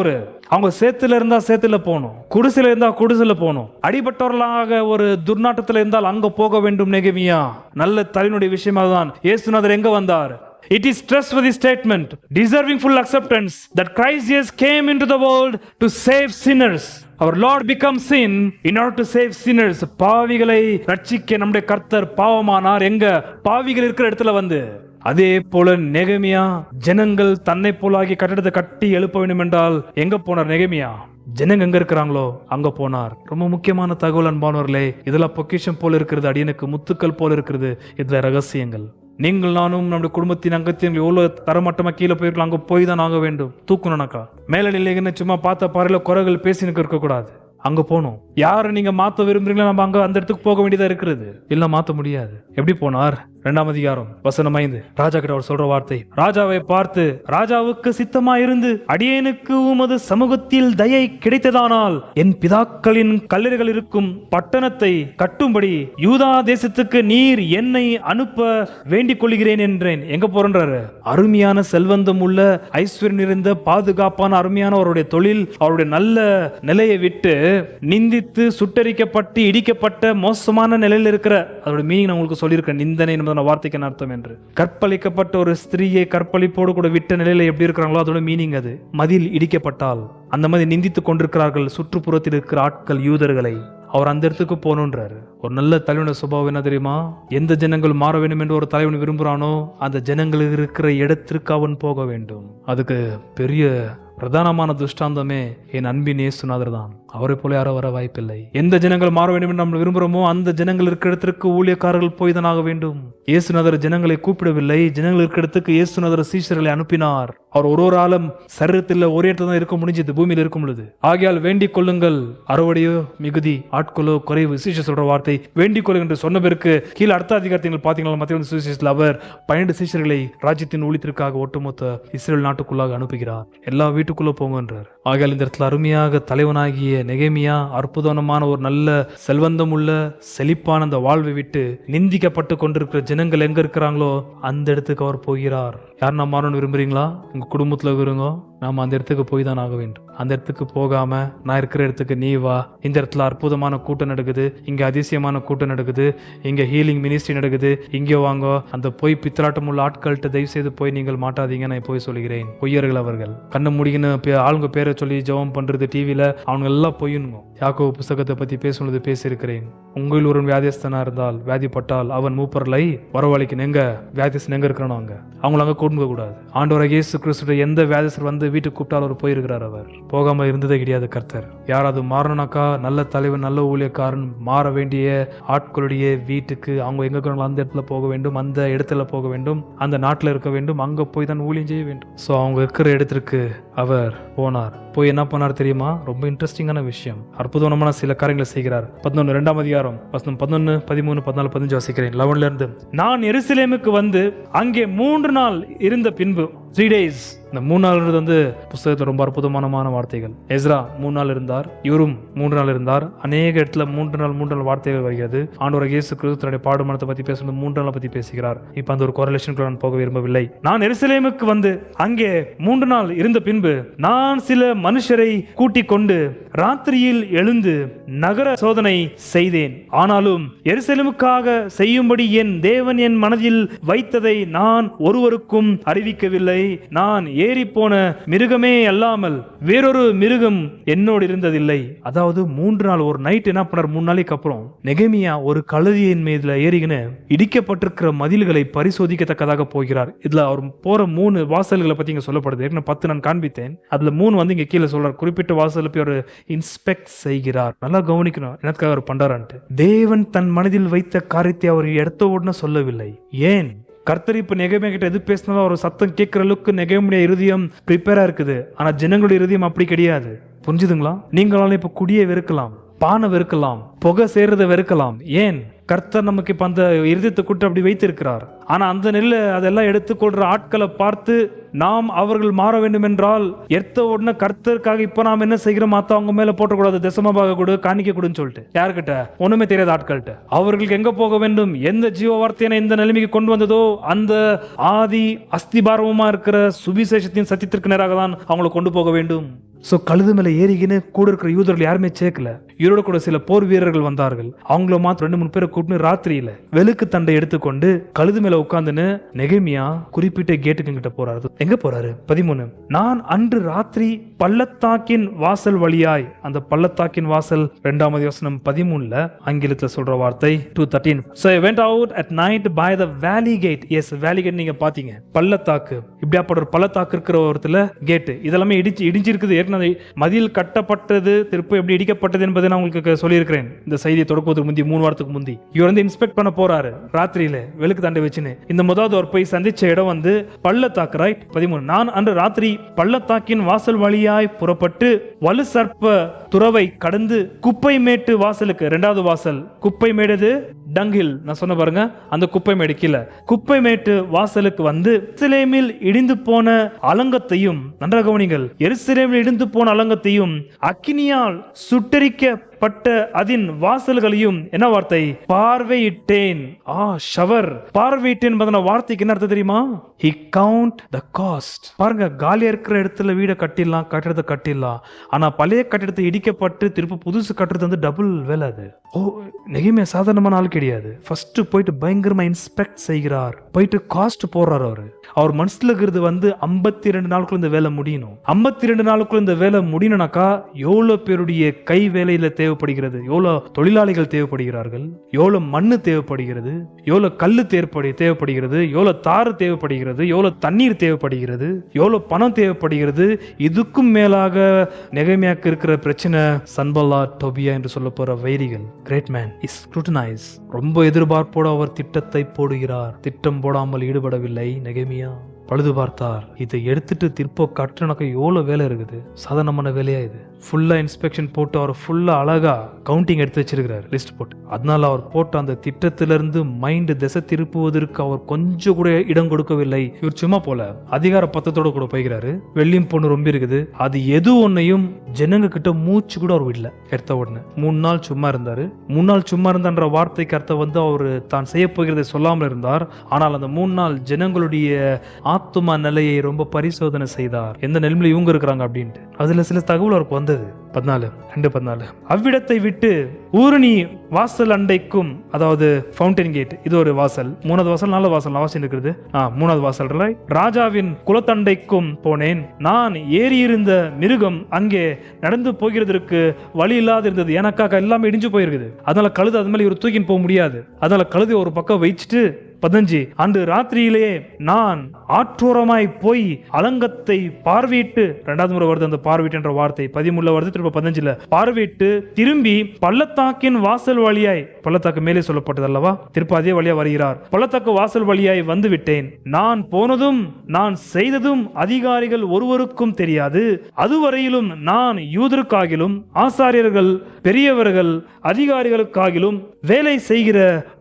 அவங்க சேத்துல இருந்தா சேத்துல போகணும், குடிசையில இருந்தா குடிசையில போகணும், அடிபட்டவர்களாக ஒரு துர்நாற்றத்துல இருந்தால் அங்க போக வேண்டும். நெகேமியா நல்ல தலைவனுடைய விஷயமாக தான் இயேசுநாதர் எங்க வந்தார்? It is trustworthy statement, deserving full acceptance that Christ Jesus came into the world to save sinners. Our Lord becomes sin in order to save sinners. பாவிகளை ரட்சிக்க நம்முடைய கர்த்தர் பாவமானார். எங்க? பாவிகள் இருக்கிற இடத்துல அதே போல நெகேமியா ஜனங்கள் தன்னை போலாகி கட்டடத்தை கட்டி எழுப்ப வேண்டும் என்றால் எங்க போனார் நெகேமியா? ஜனங்க எங்க இருக்கிறாங்களோ அங்க போனார். ரொம்ப முக்கியமான தகவல் அன்பானவர்களே. இதெல்லாம் பொக்கிஷம் போல இருக்கிறது, அடியனுக்கு முத்துக்கள் போல இருக்கிறது. இதுல ரகசியங்கள். நீங்கள் நானும் நம்முடைய குடும்பத்தின் அங்கத்தின் எவ்வளவு தரமட்டமா கீழே போயிருக்கலாம், அங்க போய் தான் ஆக வேண்டும். தூக்கணும்னாக்கா மேல நிலைன்னு சும்மா பார்த்த பாறையில குறைகள் பேசினுக்கு இருக்க கூடாது. அங்க போகணும். யாரை நீங்க மாத்த விரும்புறீங்களோ நம்ம அங்க அந்த இடத்துக்கு போக வேண்டியதா இருக்கிறது. இல்ல மாத்த முடியாது. எப்படி போனார்? 2ஆம் அதிகாரம் வசனம் 5. ராஜா கிட்ட அவர் சொல்ற வார்த்தை, ராஜாவை பார்த்து, ராஜாவுக்கு சித்தமா இருந்து அடியேனுக்கு உமது சமூகத்தில் தயை கிடைத்ததானால் என் பிதாக்களின் கல்லறைகள் இருக்கும் பட்டணத்தை கட்டும்படி யூதா தேசத்துக்கு நீர் என்னை அனுப்ப வேண்டிக் கொள்கிறேன் என்றேன். எங்க போறன்றாரு? அருமையான செல்வந்தம் உள்ள ஐஸ்வர்யம் நிறைந்த பாதுகாப்பான அருமையான அவருடைய தொழில், அவருடைய நல்ல நிலையை விட்டு நிந்தித்து சுட்டரிக்கப்பட்டு இடிக்கப்பட்ட மோசமான நிலையில் இருக்கிற, அதோட மீனிங் நான் உங்களுக்கு சொல்லியிருக்கேன், நிந்தனை வார்த்தைக்கு அர்த்தம் என்று. கற்பழிக்கப்பட்ட ஒரு ஸ்திரீயை கற்பழிப்போடு கூட விட்ட நிலையில எப்படி இருக்கிறாங்களோ அதோட மீனிங் அது. மதில் இடிக்கப்பட்டால் அந்த மாதிரி நிந்தித்துக் கொண்டிருக்கிறார்கள் சுற்றுப்புறத்தில் இருக்கிற ஆட்கள், யூதர்களை. அவர் அந்த இடத்துக்கு போகணுன்றாரு. ஒரு நல்ல தலைவன சுபாவம் என்ன தெரியுமா? எந்த ஜனங்கள் மாற வேண்டும் என்று ஒரு தலைவன் விரும்புறானோ அந்த ஜனங்கள் இருக்கிற இடத்திற்கு அவன் போக வேண்டும். அதுக்கு பெரிய பிரதானமான துஷ்டாந்தமே என் அன்பின் இயேசுநாதர் தான். அவரை போல யாரும் வர வாய்ப்பில்லை. எந்த ஜனங்கள் மாற வேண்டும் என்று நம்ம விரும்புகிறோமோ அந்த ஜனங்கள் இருக்கிற இடத்திற்கு ஊழியக்காரர்கள் போய் தான் ஆக வேண்டும். இயேசுநாதர் ஜனங்களை கூப்பிடவில்லை, ஜனங்கள் இருக்கிற இடத்துக்கு இயேசுநாதர் சீஷர்களை அனுப்பினார். அவர் ஒரு ஆளும் சரீரத்தில் ஒரே இடத்துல தான் இருக்க முடிஞ்சது, பூமியில் இருக்கும் பொழுது. ஆகையால் வேண்டிக் கொள்ளுங்கள், அறுவடையோ மிகுதி, ஆட்களோ குறைவு. சீஷர் சொல்ற வார்த்தை வேண்டிக் கொள்ளுங்கள் என்று சொன்ன பிறகு கீழே அடுத்த அதிகாரத்தில் பார்த்தீங்கன்னா மத்திய சுவிசேஷத்தில் அவர் 12 சீஷர்களை ராஜ்யத்தின் ஊழியத்திற்காக ஒட்டுமொத்த இஸ்ரேல் நாட்டுக்குள்ளாக அனுப்புகிறார். எல்லா வீட்டுக்குள்ள போங்கன்றார். ஆகையால் இந்த இடத்துல அருமையாக தலைவனாகிய நெகேமியா அற்புதமான ஒரு நல்ல செல்வந்தம் உள்ள செழிப்பான அந்த வாழ்வை விட்டு நிந்திக்கப்பட்டு கொண்டிருக்கிற ஜனங்கள் எங்க இருக்கிறாங்களோ அந்த இடத்துக்கு அவர் போகிறார். யார் நான் மாறணும்னு விரும்புறீங்களா? உங்க குடும்பத்துல இருங்க, நாம அந்த இடத்துக்கு போய் தான் ஆக வேண்டும். அந்த இடத்துக்கு போகாம நான் இருக்கிற இடத்துக்கு நீ வா, இந்த இடத்துல அற்புதமான கூட்டம் நடக்குது, இங்க அதிசயமான கூட்டம் நடக்குது, இங்க ஹீலிங் மினிஸ்ட்ரி நடக்குது, இங்கே வாங்க, அந்த போய் பித்தலாட்டம் உள்ள ஆட்கள்கிட்ட தயவு செய்து போய் நீங்கள் மாட்டாதீங்க. நான் போய் சொல்கிறேன், பொய்யர்கள் அவர்கள். கண்ணு முடிகின்னு ஆளுங்க பேரை சொல்லி ஜெபம் பண்றது டிவியில, அவங்க எல்லாம் பொய்யுங்க. யாக்கோபு புஸ்தகத்தை பத்தி பேசுனது பேசியிருக்கிறேன். உங்களில் ஒரு வியாதிஸ்தனா இருந்தால், வியாதிப்பட்டால் அவன் மூப்பர்களை வரவழைக்கணும். எங்க வியாதிஸ்தன் எங்க இருக்கிறானோ அங்க அவங்களை அங்க கூட்டு கூடாது. ஆண்டவராகிய இயேசு கிறிஸ்து எந்த வியாதிஸ்தர் வந்து வீட்டுக்கு கூப்பிட்டால் அவர் போயிருக்கிறார். அவர் போகாம இருந்ததே கிடையாது கர்த்தர். யாராவது மாறணும்னாக்கா நல்ல தலைவன், நல்ல ஊழியக்காரன், மாற வேண்டிய ஆட்களுடைய வீட்டுக்கு அவங்க எங்க இருக்கிறாங்களோ அந்த இடத்துல போக வேண்டும், அந்த இடத்துல போக வேண்டும், அந்த நாட்டில் இருக்க வேண்டும், அங்க போய் தான் ஊழியம் செய்ய வேண்டும். ஸோ அவங்க இருக்கிற இடத்திற்கு அவர் போனார். போய் என்ன பண்ணார் தெரியுமா? ரொம்ப இன்ட்ரெஸ்டிங்கான விஷயம், அற்புதமான சில காரியங்களை செய்கிறார். 11 2ஆம் அதிகாரம் வசனம் 11, 13, 14, 15 வாசிக்கிறேன். 11ல இருந்து, நான் எருசலேமுக்கு வந்து அங்கே 3 நாள் இருந்த பின்பு, 3 days. இந்த 3 நாள் வந்து புத்தகத்தில் ரொம்ப அற்புதமான வார்த்தைகள். எஸ்ரா 3 நாள் இருந்தார், இவரும் 3 நாள் இருந்தார். அநேக இடத்துல 3 நாள் வார்த்தைகள் வருகிறது. ஆண்டவர் இயேசு கிறிஸ்து தன்னுடைய பாடுமரத்தை பத்தி பேசும்போது 3 நாள் பத்தி பேசுகிறார். இப்ப அந்த ஒரு கோரிலேஷனுக்கு நான் போக விரும்பவில்லை. நான் எருசலேமுக்கு வந்து அங்கே 3 நாள் இருந்த பின்பு, நான் சில மனுஷரை கூட்டிக் கொண்டு ராத்திரியில் எழுந்து நகர சோதனை செய்தேன். ஆனாலும் எருசலேமுக்காக செய்யும்படி என் தேவன் என் மனதில் வைத்ததை நான் ஒருவருக்கும் அறிவிக்கவில்லை. நான் ஏறி போன மிருகமே அல்லாமல் வேறொரு மிருகம் என்னோடு இருந்ததில்லை. அதாவது 3 நாள் ஒரு நைட் என்ன பண்ணார்? 3 நாளைக்கு அப்புறம் நெகேமியா ஒரு கழுதையின் மீதுல ஏறிக்கின்னு இடிக்கப்பட்டிருக்கிற மதில்களை பரிசோதிக்கத்தக்கதாக போகிறார். இதுல அவர் போற 3 வாசல்களை பத்தி இங்க சொல்லப்படுது. 10 நான் காண்பித்தேன். அதுல 3 வந்து இங்க கீழே சொல்றார். குறிப்பிட்ட வாசல் போய் ஒரு இன்ஸ்பெக்ட் செய்கிறார். நல்லா கவனிக்கணும் என்னத்துக்காக அவர் பண்றாருன்ட்டு. தேவன் தன் மனதில் வைத்த காரியத்தை அவர் எடுத்த உடனே சொல்லவில்லை. ஏன்? கர்த்தர் இப்ப நெகேமியா கிட்ட எது பேசினாலும் ஒரு சத்தம் கேட்கிற அளவுக்கு நெகேமியா இருதயம் ப்ரிப்பேரா இருக்குது. ஆனா ஜனங்களுடைய இருதயம் அப்படி கிடையாது. புரிஞ்சுதுங்களா? நீங்களால இப்ப குடியை வெறுக்கலாம், பானை வெறுக்கலாம், புகை சேர்றதை வெறுக்கலாம். ஏன்? கர்த்தர் நமக்கு இப்ப அந்த இருதயத்தை கூட்டு அப்படி வைத்திருக்கிறார். ஆனா அந்த நெல்லை அதெல்லாம் எடுத்துக்கொள்ற ஆட்களை பார்த்து நாம் அவர்கள் மாற வேண்டும் என்றால் எடுத்த உடனே கர்த்தருக்காக இப்ப நாம் என்ன செய்கிறோம்? அவங்க மேல போட்டக்கூடாது, தசமபாக கொடு, காணிக்க கொடுன்னு சொல்லிட்டு யாருக்கிட்ட? ஒண்ணுமே தெரியாத ஆட்கள்கிட்ட. அவர்களுக்கு எங்க போக வேண்டும்? எந்த ஜீவ வார்த்தையை இந்த நிலைமைக்கு கொண்டு வந்ததோ அந்த ஆதி அஸ்திபாரமா இருக்கிற சுவிசேஷத்தின் சத்தியத்திற்கு நேராக தான் அவங்களை கொண்டு போக வேண்டும். சோ கழுது மேல ஏறிக்கின்னு கூட இருக்கிற யூதர்கள் யாருமே சேர்க்கல. இவரோட கூட சில போர் வீரர்கள் வந்தார்கள். அவங்கள மாத்திரம் 2-3 பேரை கூட்டின்னு ராத்திரியில வெளுக்கு தண்டை எடுத்துக்கொண்டு கழுது மேல உட்கார்ந்துன்னு நெகேமியா குறிப்பிட்ட கேட்டுக்கு கிட்ட போறாரு. எங்க போறாரு? 13, நான் அன்று ராத்திரி பள்ளத்தாக்கின் வாசல் வழியாய், அந்த பள்ளத்தாக்கின் வாசல் 2ஆம் வசனம் 13ல ஆங்கிலத்துல சொல்ற வார்த்தை 2:13. So I went out at night by the valley gate. Yes, valley gate நீங்க பாத்தீங்க. பள்ளத்தாக்கு, இப்படியாப்பட்ட ஒரு பள்ளத்தாக்கு இருக்கிற ஒருத்துல கேட்டு. இதெல்லாமே இடிஞ்சிருக்குது. மதில் கட்டப்பட்டது, திருப்ப எப்படி இடிக்கப்பட்டது என்பதை நான் உங்களுக்கு சொல்லியிருக்கிறேன் இந்த செய்தியை தொடக்குவதற்கு முந்தி 3 வாரத்துக்கு முந்தி. இவர் வந்து இன்ஸ்பெக்ட் பண்ண போறாரு ராத்திரியில வெளுக்கு தண்டை வச்சுன்னு. இந்த முதலாவது ஒரு போய் சந்திச்ச இடம் வந்து பள்ளத்தாக்கு. ரைட் 13, நான் அன்று ராத்திரி பள்ளத்தாக்கின் வாசல் வழியாய் புறப்பட்டு வலு சர்ப்ப துறவை கடந்து குப்பை மேட்டு வாசலுக்கு, 2வது வாசல் குப்பை மேடு டங்கில், நான் சொன்ன பாருங்க அந்த குப்பை மேடு கீழே குப்பை மேட்டு வாசலுக்கு வந்து எருசலேமில் இடிந்து போன அலங்கத்தையும், நன்றாக கவனிங்கள், எருசலேமில் இடிந்து போன அலங்கத்தையும் அக்கினியால் சுட்டரிக்கப்பட்ட அதன் வாசல்களையும் என்ன வார்த்தை? பார்வையிட்டேன். ஷவர் பார்வையிட்டேன் என்பதன வார்த்தைக்கு என்ன அர்த்தம் தெரியுமா? He count the cost. பாருங்க, காலியா இருக்கிற இடத்துல வீட கட்டிடலாம், கட்டிடத்தை கட்டிடலாம். ஆனா பழைய கட்டிடத்தை இடிக்கப்பட்டு திருப்ப புதுசு கட்டுறது வந்து டபுள் வேலை. அது நெகேமியா சாதாரணமான ஆள் கிடையாது. ஃபர்ஸ்ட் போயிட்டு பயங்கரமா இன்ஸ்பெக்ட் செய்கிறார். போயிட்டு காஸ்ட் போடுறாரு. அவர் மனசுல இருக்கிறது வந்து 52 நாளுக்குள்ள இந்த வேலை முடியணும். 52 நாளுக்குள்ள இந்த வேலை முடியணும்னாக்கா எவ்வளவு பேருடைய கை வேலையில தேவைப்படுகிறது, எவ்வளவு தொழிலாளிகள் தேவைப்படுகிறார்கள், எவ்வளவு மண்ணு தேவைப்படுகிறது, எவ்வளவு கல்லு தேவைப்படுகிறது, எவ்வளவு தாறு தேவைப்படுகிறது, எவ்வளவு தண்ணீர் தேவைப்படுகிறது, எவ்வளவு பணம் தேவைப்படுகிறது. இதுக்கும் மேலாக நெகேமியாக்கு இருக்கிற பிரச்சனை சன்பல்லாத், டோபியா என்று சொல்ல போற வைரிகள். Great man is scrutinise. ரொம்ப எதிர்பார்ப்போடு அவர் திட்டத்தை போடுகிறார். திட்டம் போடாமல் ஈடுபடவில்லை நெகேமியா. பழுது பார்த்தார். இதை எடுத்துட்டு திருப்ப கட்டுறனக்கு எவ்வளவு வேலை இருக்குது. சாதாரணமான வேலையா இது? ஃபுல்லா இன்ஸ்பெக்ஷன் போட்டு அவர் ஃபுல்லா அழகா கவுண்டிங் எடுத்து வச்சிருக்கிறார், லிஸ்ட் போட்டு. அதனால அவர் போட்ட அந்த திட்டத்திலிருந்து மைண்ட் திசை திருப்புவதற்கு அவர் கொஞ்சம் கூட இடம் கொடுக்கவில்லை. இவர் சும்மா போல அதிகார பத்தத்தோட கூட போய்கிறாரு. வெள்ளியும் பொண்ணு ரொம்ப இருக்குது. அது எது ஒன்னையும் ஜனங்க கிட்ட மூச்சு கூட அவர் விடல. எடுத்த உடனே 3 நாள் சும்மா இருந்தாரு. 3 நாள் சும்மா இருந்தான்ற வார்த்தைக்கு அர்த்தம் வந்து அவர் தான் செய்ய போகிறதை சொல்லாமல் இருந்தார். ஆனால் அந்த 3 நாள் ஜனங்களுடைய ஆத்துமா நிலையை ரொம்ப பரிசோதனை செய்தார். எந்த நிலைமையில இவங்க இருக்கிறாங்க அப்படின்ட்டு. அதுல சில தகவல் அவருக்கு வந்தது. 14 அவ்விடத்தை விட்டு ஊரணி வாசல் அண்டைக்கும், அதாவது ஃபவுண்டன் கேட், இது ஒரு வாசல். 3வது வாசல் 4வது வாசல் வாசல் இருக்கிறது. 3வது வாசல் ராஜாவின் குலத்தண்டைக்கும் போனேன். நான் ஏறி இருந்த மிருகம் அங்கே நடந்து போகிறதற்கு வழி இல்லாது இருந்தது. எனக்காக எல்லாமே இடிஞ்சு போயிருக்குது. அதனால கழுது அது மேலே இவர் தூக்கின்னு போக முடியாது. அதனால கழுதை ஒரு பக்கம் வச்சுட்டு 15. அன்று ராத்திரியிலே நான் ஆற்றோரமாய் போய் அலங்கத்தை பார்வையிட்டு, இரண்டாவது முறை வருது அந்த பார்வையிட்டு என்ற வார்த்தை, 13 வருது, திரும்ப 15 பார்வையிட்டு திரும்பி பள்ளத்தாக்கின் வாசல் வழியாய், பள்ளத்தாக்கு மேலே சொல்லப்பட்டது அல்லவா, திருப்ப அதே வழியா வருகிறார், பள்ளத்தாக்கு வாசல் வழியாய் வந்து விட்டேன். நான் போனதும் நான் செய்ததும் அதிகாரிகள் ஒருவருக்கும் தெரியாது. அதுவரையிலும் நான் யூதருக்காகிலும் ஆசாரியர்கள் பெரியவர்கள் அதிகாரிகளுக்காகிலும் வேலை செய்கிற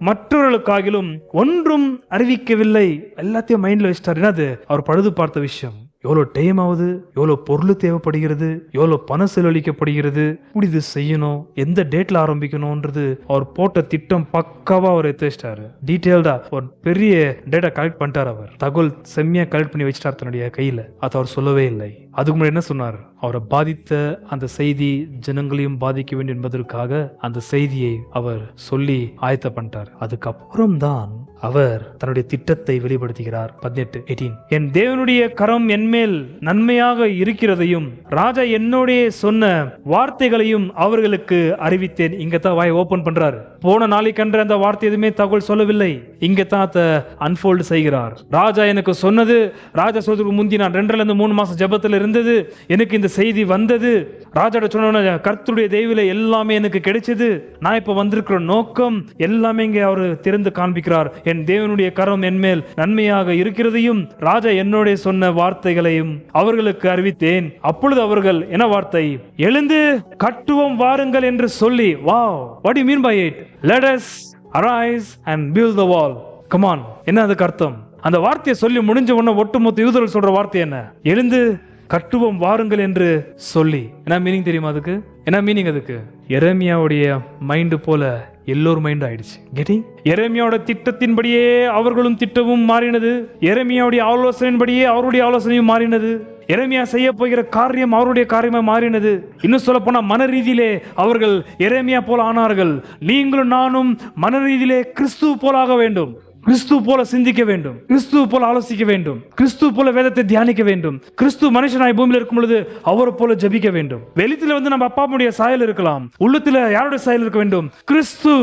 மற்றவர்களுக்காகிலும் ஒன்றும் அறிவிக்கவில்லை. எல்லாத்தையும் மைண்ட்ல வச்சிட்டாரு. என்னது? அவர் பழுது பார்த்த விஷயம். எவ்வளோ டைம் ஆகுது, எவ்வளோ பொருள் தேவைப்படுகிறது, எவ்வளோ பணம் செலவழிக்கப்படுகிறது, இப்படி இது செய்யணும், எந்த டேட்ல ஆரம்பிக்கணும்ன்றது அவர் போட்ட திட்டம் பக்காவா அவர் எடுத்து வச்சிட்டாரு. டீட்டெயில்டா ஒரு பெரிய டேட்டா கலெக்ட் பண்ணிட்டார். அவர் தகவல் செம்மையா கலெக்ட் பண்ணி வச்சிட்டார் தன்னுடைய கையில. அது அவர் சொல்லவே இல்லை. அதுக்கு முன்னாடி என்ன சொன்னார்? அவரை பாதித்த அந்த செய்தி ஜனங்களையும் பாதிக்க வேண்டும் என்பதற்காக அந்த செய்தியை அவர் சொல்லி ஆயத்த பண்ணிட்டார். அதுக்கப்புறம் தான் அவர் தன்னுடைய திட்டத்தை வெளிப்படுத்துகிறார். 18 என் தேவனுடைய கரம் என்மேல் நன்மையாக இருக்கிறதையும் ராஜா என்னோடைய சொன்ன வார்த்தைகளையும் அவர்களுக்கு அறிவித்தேன். இங்கதான் வாய் ஓபன் பண்றாரு. போன நாளைக்கன்ற அந்த வார்த்தை எதுவுமே தகவல் சொல்லவில்லை. இங்கதான் அன்ஃபோல்ட் செய்கிறார். ராஜா எனக்கு சொன்னது, ராஜா சொல்றதுக்கு முந்தி நான் 2-3 மாசம் ஜெபத்துல இருந்தது, எனக்கு இந்த செய்தி வந்தது, ராஜாட சொன்ன கர்த்தருடைய தெய்வில எல்லாமே எனக்கு கிடைச்சது, நான் இப்ப வந்திருக்கிற நோக்கம் எல்லாமே இங்க அவர் திறந்து காண்பிக்கிறார். என் தேவனுடைய கரம் என்மேல் நன்மையாக இருக்கிறதையும் ராஜா என்னோட சொன்ன வார்த்தைகளையும் அவர்களுக்கு அறிவித்தேன். அப்பொழுது அவர்கள் என்ன வார்த்தை? எழுந்து கட்டுவோம் வாருங்கள் என்று சொல்லி. Wow, what do you mean by it? Let us arise and build the wall. Come on. என்ன அதுக்கு அர்த்தம்? அந்த வார்த்தையை சொல்லி முடிஞ்ச உடனே ஒட்டுமொத்த யூதர்கள் சொல்ற வார்த்தை என்ன? எழுந்து கட்டுவோம் வாருங்கள் என்று சொல்லி. என்ன மீனிங் தெரியுமா அதுக்கு? என்ன மீனிங் அதுக்கு? எரேமியாவுடைய மைண்ட் போல எல்லோரும் மைண்ட் ஆயிடுச்சு. கெட்டிங்? எரேமியாவோட திட்டத்தின்படியே அவர்களும் திட்டமும் மாறினது. எரேமியாவுடைய ஆலோசனையின்படியே அவருடைய ஆலோசனையும் மாறினது. எரேமியா செய்ய போகிற காரியம் அவருடைய காரியமா மாறினது. இன்னும் சொல்ல போனா மன ரீதியிலே அவர்கள் எரேமியா போல ஆனார்கள். நீங்களும் நானும் மன ரீதியிலே கிறிஸ்து போல ஆக வேண்டும். கிறிஸ்து போல சிந்திக்க வேண்டும், கிறிஸ்து போல ஆலோசிக்க வேண்டும், கிறிஸ்து போல வேதத்தை தியானிக்க வேண்டும். கிறிஸ்து மனுஷனாய் பூமியில் இருக்கும் பொழுது அவரை போல ஜெபிக்க வேண்டும். வெளித்துல வந்து நம்ம அப்பாவுடைய சாயல் இருக்கலாம், உள்ளத்துல யாருடைய சாயல் இருக்க வேண்டும்? கிறிஸ்து.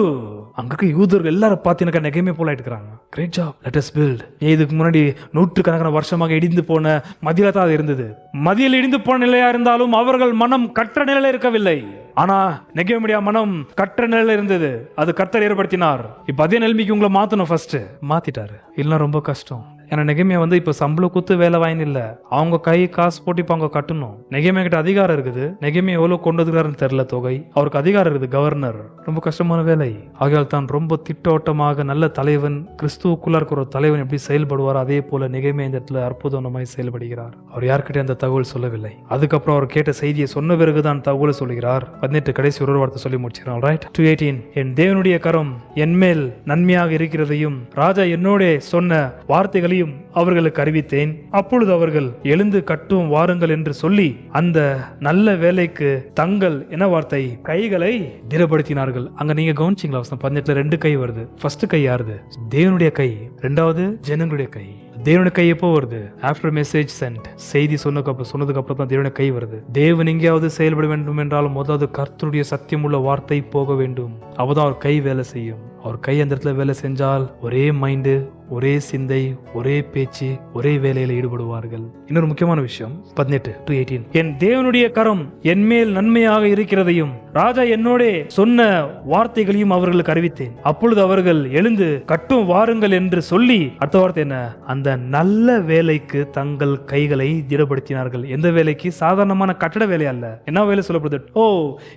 அங்க யூதர்கள் எல்லாரும் பார்த்தீங்கன்னா நெகேமியா போல இருக்கிறாங்க. Great job, let us build. இதுக்கு முன்னாடி நூற்றுக்கணக்கான வருஷமாக இடிந்து போன மதியில தான் அது இருந்தது. மதியில் இடிந்து போன நிலையா இருந்தாலும் அவர்கள் மனம் கற்ற நிலையில இருக்கவில்லை. ஆனா நெகேமியா மனம் கற்ற நிலையில இருந்தது. அது கர்த்தர் ஏற்படுத்தினார். இப்ப அதே நிலைமைக்கு உங்களை மாத்தணும். ஃபர்ஸ்ட் மாத்திட்டாரு. இல்லைன்னா ரொம்ப கஷ்டம். ஏன்னா நெகேமியா வந்து இப்ப சம்பளம் குத்து வேலை வாயின் இல்ல, அவங்க கை காசு போட்டு இப்ப அவங்க கட்டணும். நெகேமியா கிட்ட அதிகாரம் இருக்குது. நெகேமியா எவ்வளவு கொண்டு வந்துருக்காருன்னு தெரியல தொகை. அவருக்கு அதிகாரம் இருக்குது, கவர்னர். ரொம்ப கஷ்டமான வேலை. ஆகையால் தான் ரொம்ப திட்டோட்டமாக நல்ல தலைவன், கிறிஸ்துவுக்குள்ள இருக்கிற ஒரு தலைவன் எப்படி செயல்படுவார், அதே போல நெகேமியா இந்த இடத்துல அற்புதமாய் செயல்படுகிறார். அவர் யார்கிட்ட அந்த தகவல் சொல்லவில்லை. அதுக்கப்புறம் அவர் கேட்ட செய்தியை சொன்ன பிறகுதான் தகவல் சொல்கிறார். 18 கடைசி ஒரு வார்த்தை சொல்லி முடிச்சிருக்கான். ரைட்? 2:18 என் தேவனுடைய கரம் என்மேல் நன்மையாக இருக்கிறதையும் ராஜா என்னோட சொன்ன வார்த்தைகளை அவர்களுக்கு அறிவித்தேன். அப்பொழுது அவர்கள் எழுந்து கட்டும் வாருங்கள் என்று சொல்லி அந்த நல்ல வேலைக்கு தங்கள் என்ன வார்த்தை? கைகளை திடப்படுத்தினார்கள். அங்க நீங்க கவனிச்சீங்களா? 18 2 கை வருது. ஃபர்ஸ்ட் கை யாருது? தேவனுடைய கை. இரண்டாவது ஜனங்களுடைய கை. தேவனுடைய கை எப்போ வருது? After message sent. செய்தி சொன்னதுக்கு அப்புறம் தான் தேவனுடைய கை வருது. தேவன் எங்கேயாவது செயல்பட வேண்டும் என்றாலும் முதலாவது கர்த்தருடைய சத்தியம் உள்ள வார்த்தை போக வேண்டும். அப்பதான் அவர் கை வேலை செய்யும். அவர் கை அந்த இடத்துல வேலை செஞ்சால் ஒரே மைண்டு, ஒரே சிந்தை, ஒரே பேச்சு, ஒரே வேலையில ஈடுபடுவார்கள். இன்னொரு முக்கியமான விஷயம் 18-18 என் தேவனுடைய கரம் என்மேல் நன்மையாக இருக்கிறதையும் ராஜா என்னோட சொன்ன வார்த்தைகளையும் அவர்களுக்கு அறிவித்தேன். அப்பொழுது அவர்கள் எழுந்து கட்டும் வாருங்கள் என்று சொல்லி, அடுத்த வார்த்தை என்ன? அந்த நல்ல வேலைக்கு தங்கள் கைகளை திடப்படுத்தினார்கள். எந்த வேலைக்கு? சாதாரணமான கட்டட வேலை அல்ல. என்ன வேலை சொல்லப்படுது? ஓ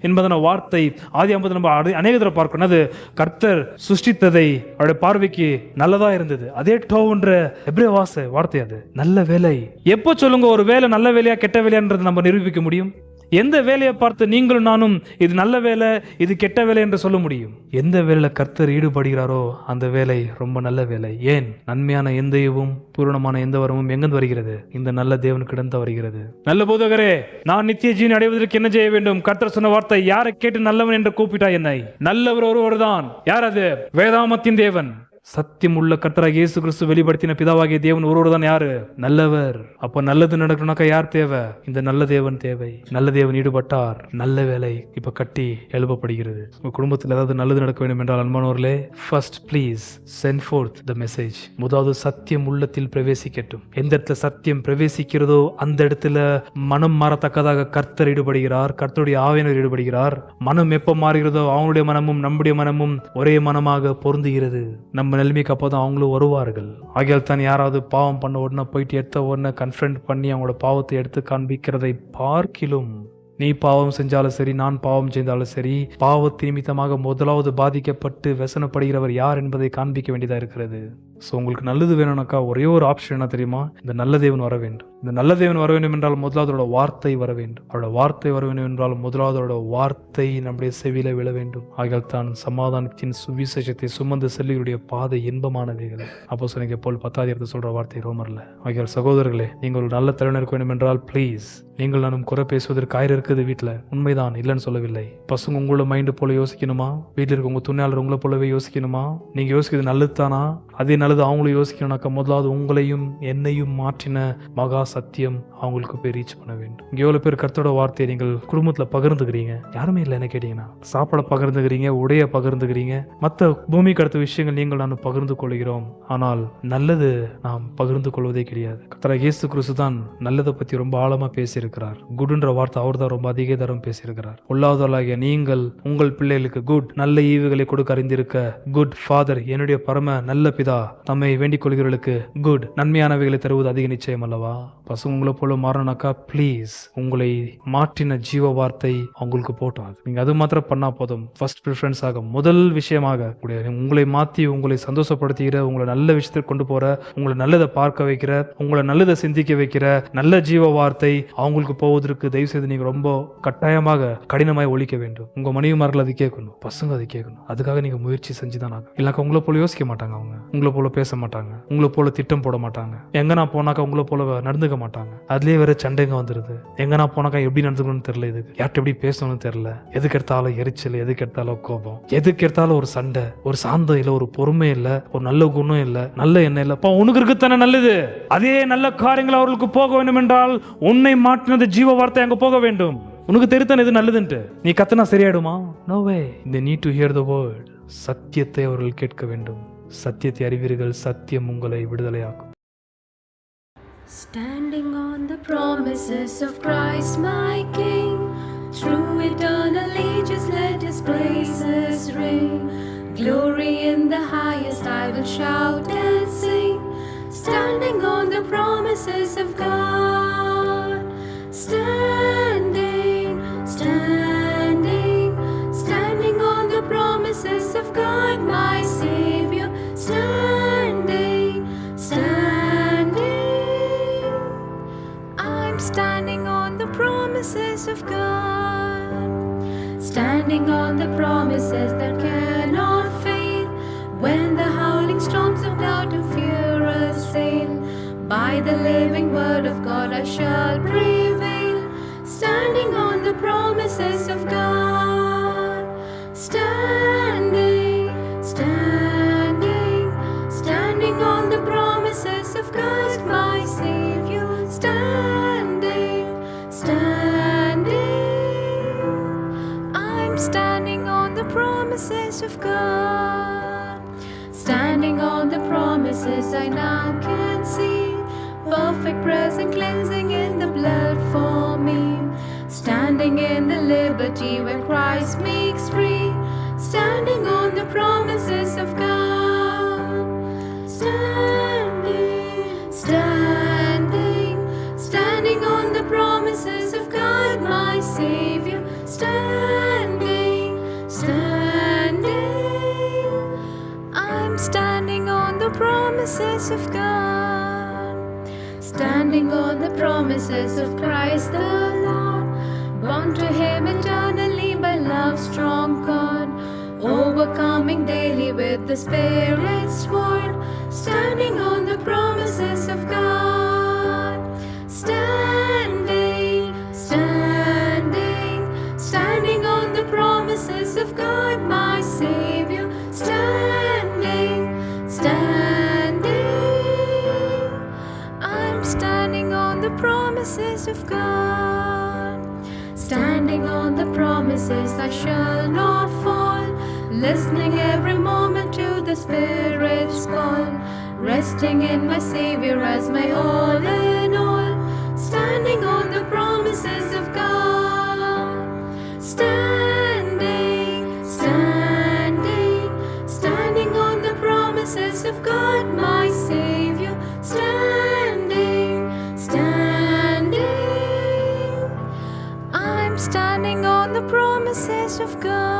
என்பதான வார்த்தை ஆதியாகமத்தில் நம்ம அநேக தடவை பார்க்கணும். அது கர்த்தர் சிருஷ்டித்ததை அவருடைய பார்வைக்கு நல்லதா இருந்தது. அதே டோன்ற எபிரேய வார்த்தை. அது நல்ல வேலை. எப்போ சொல்லுங்க ஒரு வேலை நல்ல வேலையா கெட்ட வேலையான்றது நம்ம நிரூபிக்க முடியும்? எந்த வேலையை பார்த்து நீங்களும் நானும் இது நல்ல வேலை இது கெட்ட வேலை என்று சொல்ல முடியும்? எந்த வேலையில கர்த்தர் ஈடுபடுகிறாரோ அந்த வேலை ரொம்ப நல்ல வேலை. ஏன்? நன்மையான எந்தையும் பூரணமான எந்த வரமும் எங்கிருந்து வருகிறது? இந்த நல்ல தேவனுக்கிடம் வருகிறது. நல்ல போதகரே, நான் நித்திய ஜீவனை அடைவதற்கு என்ன செய்ய வேண்டும்? கர்த்தர் சொன்ன வார்த்தை, யாரை கேட்டு நல்லவன் என்று கூப்பிட்டா என்னை? நல்லவர் ஒருவர் தான். யார் அது? வேதாமத்தின் தேவன், சத்தியம் உள்ள கர்த்தராகிய இயேசு கிறிஸ்து வெளிப்படுத்தின பிதாவாகிய தேவன் ஒருவர் தான் யாரு? நல்லவர். அப்ப நல்லது நடக்கணும்னாக்கா யார் தேவை? இந்த நல்ல தேவன் தேவை. நல்ல தேவன் ஈடுபட்டார், நல்ல வேலை இப்ப கட்டி எழுப்பப்படுகிறது. உங்க குடும்பத்தில் ஏதாவது நல்லது நடக்க வேண்டும் என்றால் அன்பானவர்களே, first please send forth the message. முதலாவது சத்தியம் உள்ளத்தில் பிரவேசிக்கட்டும். எந்த இடத்துல சத்தியம் பிரவேசிக்கிறதோ அந்த இடத்துல மனம் மாறத்தக்கதாக கர்த்தர் ஈடுபடுகிறார், கர்த்தருடைய ஆவியானவர் ஈடுபடுகிறார். மனம் எப்ப மாறுகிறதோ அவங்களுடைய மனமும் நம்முடைய மனமும் ஒரே மனமாக பொருந்துகிறது. நம்ம நிலைமைக்கு அப்போதான் அவங்களும் வருவார்கள். ஆகியால் தான் யாராவது பாவம் பண்ண உடனே போயிட்டு எடுத்த உடனே கன்ஃபரண்ட் பண்ணி அவங்களோட பாவத்தை எடுத்து காண்பிக்கிறதை பார்க்கிலும், நீ பாவம் செஞ்சாலும் சரி, நான் பாவம் செய்தாலும் சரி, பாவத்தின் நிமித்தமாக முதலாவது பாதிக்கப்பட்டு व्यसனப்படுகிறவர் யார் என்பதை காண்பிக்க வேண்டியதா இருக்கிறது. ஸோ உங்களுக்கு நல்லது வேணும்னாக்கா ஒரே ஒரு ஆப்ஷன் என்ன தெரியுமா? இந்த நல்ல தேவன் வர வேண்டும். இந்த நல்ல தேவன் வர வேண்டும் என்றால் முதலாவது அவரோட வார்த்தை வர வேண்டும். அவரோட வார்த்தை வர வேண்டும் என்றால் முதலாவது அவரோட வார்த்தை நம்முடைய செவியில விழ வேண்டும். ஆகியால் தான் சமாதானத்தின் சுவிசேஷத்தை சுமந்து செல்லுடைய பாதை இன்பமானவைகள். அப்போஸ்தலனாகிய பவுல் 10 சொல்ற வார்த்தை ரோமர்ல. ஆகியால் சகோதரர்களே, நீங்கள் ஒரு நல்ல தலைவன் இருக்க வேண்டும் என்றால் ப்ளீஸ், நீங்கள் நானும் குறை பேசுவதற்கு ஆயிரம் இருக்குது வீட்டில், உண்மைதான், இல்லைன்னு சொல்லவில்லை. பசங்க உங்களோட மைண்டு போல யோசிக்கணுமா? வீட்டில் இருக்க உங்க துணையாளர் உங்களை போலவே யோசிக்கணுமா? நீங்க யோசிக்கிறது நல்லது தானா? அதே நல்லது அவங்களும் யோசிக்கணும்னாக்கா முதலாவது உங்களையும் என்னையும் மாற்றின மகா சத்தியம் அவங்களுக்கு போய் ரீச் பண்ண வேண்டும். இங்க எவ்வளவு பேர் கர்த்தரோட வார்த்தையை நீங்கள் குடும்பத்துல பகிர்ந்துக்கிறீங்க? யாருமே இல்லை. என்ன கேட்டீங்கன்னா, சாப்பாடை பகிர்ந்துக்கிறீங்க, உடைய பகிர்ந்துக்கிறீங்க, மற்ற பூமிக்கு அடுத்த விஷயங்கள் நீங்கள் நான் பகிர்ந்து கொள்கிறோம். ஆனால் நல்லது நாம் பகிர்ந்து கொள்வதே கிடையாது. கர்த்தராகிய இயேசு கிறிஸ்து தான் நல்லதை பத்தி ரொம்ப ஆழமா பேசியிருக்கிறார். குட்ன்ற வார்த்தை அவர் தான் ரொம்ப அதிக தரம் பேசியிருக்கிறார். பொல்லாதவர்களாகிய நீங்கள் உங்கள் பிள்ளைகளுக்கு குட் நல்ல ஈவுகளை கொடுக்க அறிந்திருக்க குட் ஃபாதர், என்னுடைய பரம நல்ல பிதா தம்மை வேண்டிக் கொள்கிறவர்களுக்கு குட் நன்மையானவைகளை தருவது அதிக நிச்சயம் அல்லவா? பசங்க உங்களை போல மாறனாக்கா ப்ளீஸ், உங்களை மாற்றின ஜீவ வார்த்தை அவங்களுக்கு போட்டோம். நீங்க அது மாத்திரம் பண்ணா போதும். ஃபர்ஸ்ட் ப்ரிஃபரன்ஸ் ஆக, முதல் விஷயமாக உங்களை மாற்றி உங்களை சந்தோஷப்படுத்துகிற, உங்களை நல்ல விஷயத்துக்கு கொண்டு போற, உங்களை நல்லதை பார்க்க வைக்கிற, உங்களை நல்லதை சிந்திக்க வைக்கிற நல்ல ஜீவ வார்த்தை அவங்களுக்கு போவதற்கு தயவு செய்து நீங்க ரொம்ப கட்டாயமாக கடினமாய் ஒழிக்க வேண்டும். உங்க மனைவிமார்கள் அது கேட்கணும், பசங்க அது கேட்கணும். அதுக்காக நீங்க முயற்சி செஞ்சுதான் ஆகும். இல்லைனாக்கா உங்களை போல யோசிக்க மாட்டாங்க, அவங்க உங்களை போல பேச மாட்டாங்க, உங்களை போல திட்டம் போட மாட்டாங்க. எங்க நான் போனாக்கா உங்களை போல நடந்துக்க மாட்டாங்க. அதுலயே வேற சண்டைங்க வந்துருது. எங்க நான் போனாக்கா எப்படி நடந்துக்கணும்னு தெரியல, இதுக்கு யார்கிட்ட எப்படி பேசணும்னு தெரியல, எதுக்கு எடுத்தாலும் எரிச்சல், எதுக்கு எடுத்தாலும் கோபம், எதுக்கு எடுத்தாலும் ஒரு சண்டை, ஒரு சாந்தம் இல்ல, ஒரு பொறுமை இல்ல, ஒரு நல்ல குணம் இல்ல, நல்ல எண்ணம் இல்ல. உனக்கு இருக்குத்தானே நல்லது. அதே நல்ல காரியங்கள் அவர்களுக்கு போக வேண்டும் என்றால் உன்னை மாற்றினது ஜீவ வார்த்தை அங்க போக வேண்டும். உனக்கு தெரித்தான இது நல்லதுன்ட்டு நீ கத்தனா சரியாயிடுமா? No way. they need to hear the word. சத்தியத்தை அவர்கள் கேட்க வேண்டும். சத்தியத்தை அறிவீர்கள், சத்தியம் உங்களை விடுதலையாக்கும். Standing on the promises of Christ my King, through eternal ages let His praises ring. Glory in the highest I will shout and sing, standing on the promises of God. Standing, standing, standing on the promises of God my Savior. Standing, standing, I'm standing on the promises of God. Standing on the promises that cannot fail, when the howling storms of doubt and fear assail. By the living word of God I shall prevail. Standing on the promises of God. Standing, standing, standing on the promises of God my Savior. Standing, standing, I'm standing on the promises of God. Standing on the promises I now can see, perfect present cleansing in the blood for me. Standing in the liberty where Christ makes free. Standing on the promises of God. Standing, standing, standing on the promises of God my Savior. Standing, standing, I'm standing on the promises of God. Standing on the promises of Christ the Lord, bound to Him eternally by love's strong cord, overcoming daily with the Spirit's sword. Standing on the promises of God. Standing, standing, standing on the promises of God my Savior. Standing, standing, of God. Standing on the promises, I shall not fall. Listening every moment to the Spirit's call. Resting in my Savior as my all in all. Standing on the promises of God. Standing, standing, standing on the promises of God, my Savior. Standing, standing, I'm standing on the promises of God.